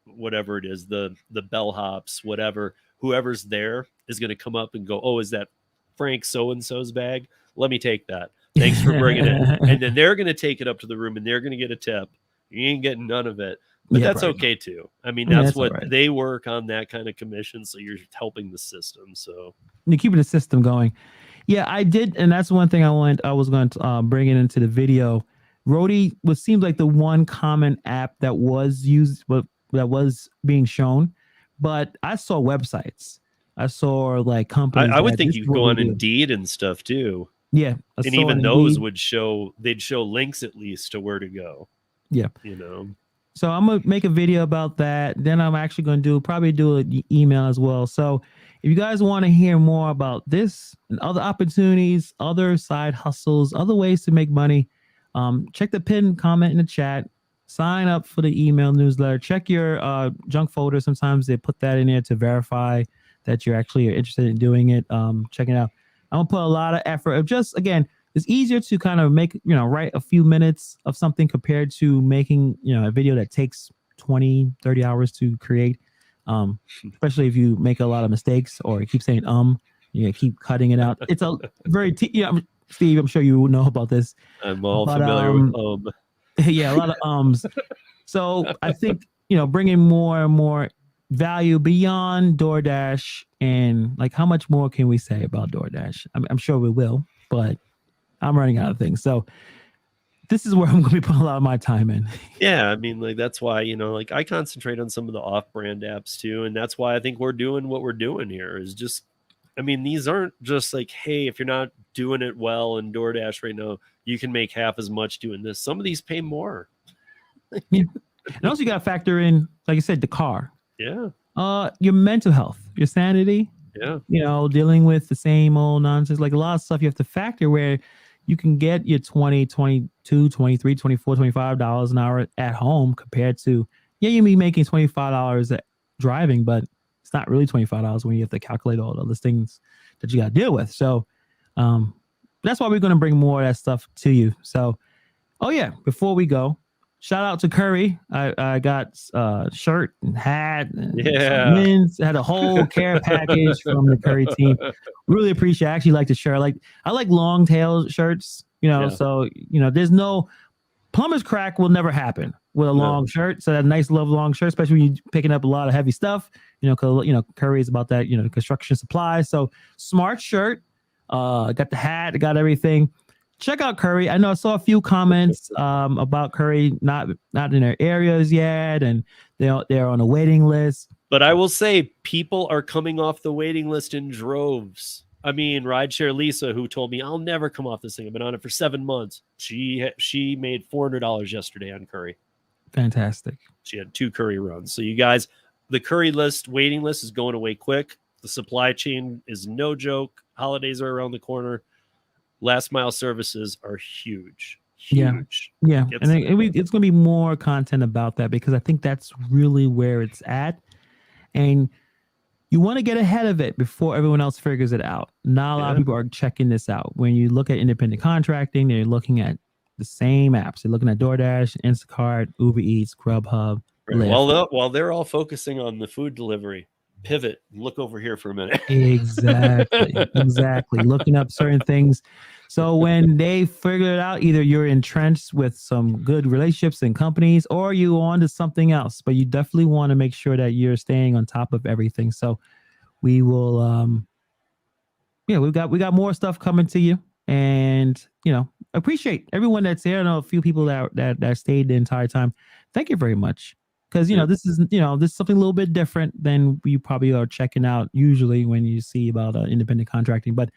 whatever it is, the bellhops, whatever, whoever's there is going to come up and go, oh, is that Frank so-and-so's bag? Let me take that. Thanks for bringing it. And then they're going to take it up to the room and they're going to get a tip. You ain't getting none of it. But that's okay too. I mean, that's what they work on, that kind of commission. So you're helping the system. So you're keeping the system going. Yeah, I did. And that's one thing I was going to bring it into the video. Rody seems like the one common app that was used, but that was being shown. But I saw websites. I saw like companies. I would think you could go on Indeed and stuff too. Yeah. And even those they'd show links at least to where to go. Yeah. So I'm going to make a video about that. Then I'm actually going to probably do an email as well. So if you guys want to hear more about this and other opportunities, other side hustles, other ways to make money, check the pinned comment in the chat, sign up for the email newsletter, check your junk folder. Sometimes they put that in there to verify that you're actually interested in doing it. Check it out. I'm going to put a lot of effort of just, again, it's easier to kind of make, write a few minutes of something compared to making, a video that takes 20, 30 hours to create. Especially if you make a lot of mistakes or you keep saying, you keep cutting it out. It's a very, Steve, I'm sure you know about this. I'm all familiar with Yeah, a lot of ums. So I think, bringing more and more value beyond DoorDash, and like, how much more can we say about DoorDash? I'm sure we will, but I'm running out of things. So this is where I'm going to be putting a lot of my time in. Yeah. I mean, like, that's why, like I concentrate on some of the off-brand apps too. And that's why I think we're doing what we're doing here is just, I mean, these aren't just like, hey, if you're not doing it well in DoorDash right now, you can make half as much doing this. Some of these pay more. Yeah. And also you got to factor in, like I said, the car. Yeah. Your mental health, your sanity. Yeah. Dealing with the same old nonsense, like a lot of stuff you have to factor where you can get your 20, 22, 23, 24, $25 an hour at home compared to, you may be making $25 at driving, but it's not really $25 when you have to calculate all the other things that you got to deal with. So that's why we're going to bring more of that stuff to you. So, before we go, shout out to Curry. I got shirt and hat and mints. I had a whole care package from the Curry team. Really appreciate it. I actually like the shirt. I like long tail shirts, so, there's no plumber's crack will never happen with a long shirt. So that nice long shirt, especially when you're picking up a lot of heavy stuff, because, Curry is about that, construction supplies. So smart shirt, got the hat, got everything. Check out Curry. I know I saw a few comments about Curry not in their areas yet, and they're on a waiting list. But I will say people are coming off the waiting list in droves. I mean, Rideshare Lisa, who told me I'll never come off this thing. I've been on it for 7 months. She made $400 yesterday on Curry. Fantastic. She had 2 Curry runs. So you guys, the Curry waiting list is going away quick. The supply chain is no joke. Holidays are around the corner. Last mile services are huge. Yeah. And it's going to be more content about that because I think that's really where it's at. And you want to get ahead of it before everyone else figures it out. Not a lot of people are checking this out. When you look at independent contracting, they're looking at the same apps. They're looking at DoorDash, Instacart, Uber Eats, Grubhub. Right. While they're all focusing on the food delivery, pivot, look over here for a minute. Exactly. Looking up certain things. So when they figure it out, either you're entrenched with some good relationships and companies, or you on to something else. But you definitely want to make sure that you're staying on top of everything. So we will, we got more stuff coming to you, and appreciate everyone that's here. I know a few people that stayed the entire time. Thank you very much. because this is this is something a little bit different than you probably are checking out usually when you see about independent contracting. But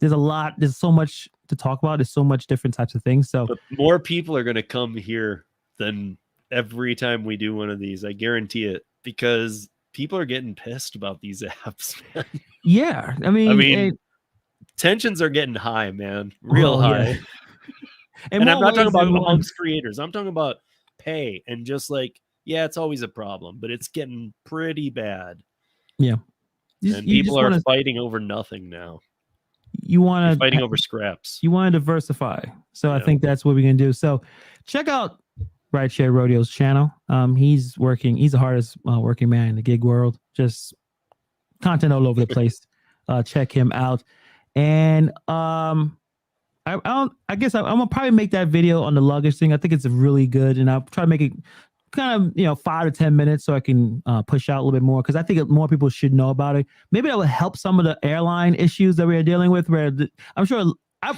there's so much to talk about. There's so much different types of things. So but more people are going to come here than every time we do one of these. I guarantee it, because people are getting pissed about these apps, man. Yeah, I mean, tensions are getting high, man, real high. Yeah. And I'm not talking about amongst creators. I'm talking about pay and just like, yeah, it's always a problem, but it's getting pretty bad. Yeah, and people are fighting over nothing now. You want to fighting over scraps. You want to diversify. So I think that's what we're going to do. So check out Rideshare Rodeo's channel. He's the hardest working man in the gig world. Just content all over the place. Check him out. And I guess I'm gonna probably make that video on the luggage thing. I think it's really good, and I'll try to make it kind of 5 to 10 minutes so I can push out a little bit more, because I think more people should know about it. Maybe that will help some of the airline issues that we're dealing with, where I'm sure I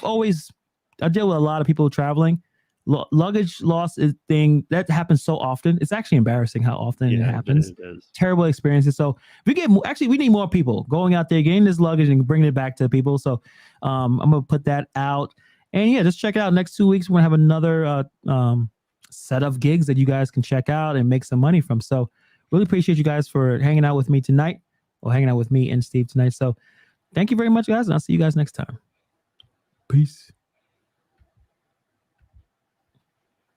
deal with a lot of people traveling. Luggage loss is thing that happens so often. It's actually embarrassing how often it happens. It is. Terrible experiences. So we need more people going out there, getting this luggage and bringing it back to people. So I'm gonna put that out, and just check it out. Next 2 weeks we're gonna have another set of gigs that you guys can check out and make some money from. So really appreciate you guys for hanging out with me tonight, or hanging out with me and Steve tonight. So thank you very much, guys, and I'll see you guys next time. Peace.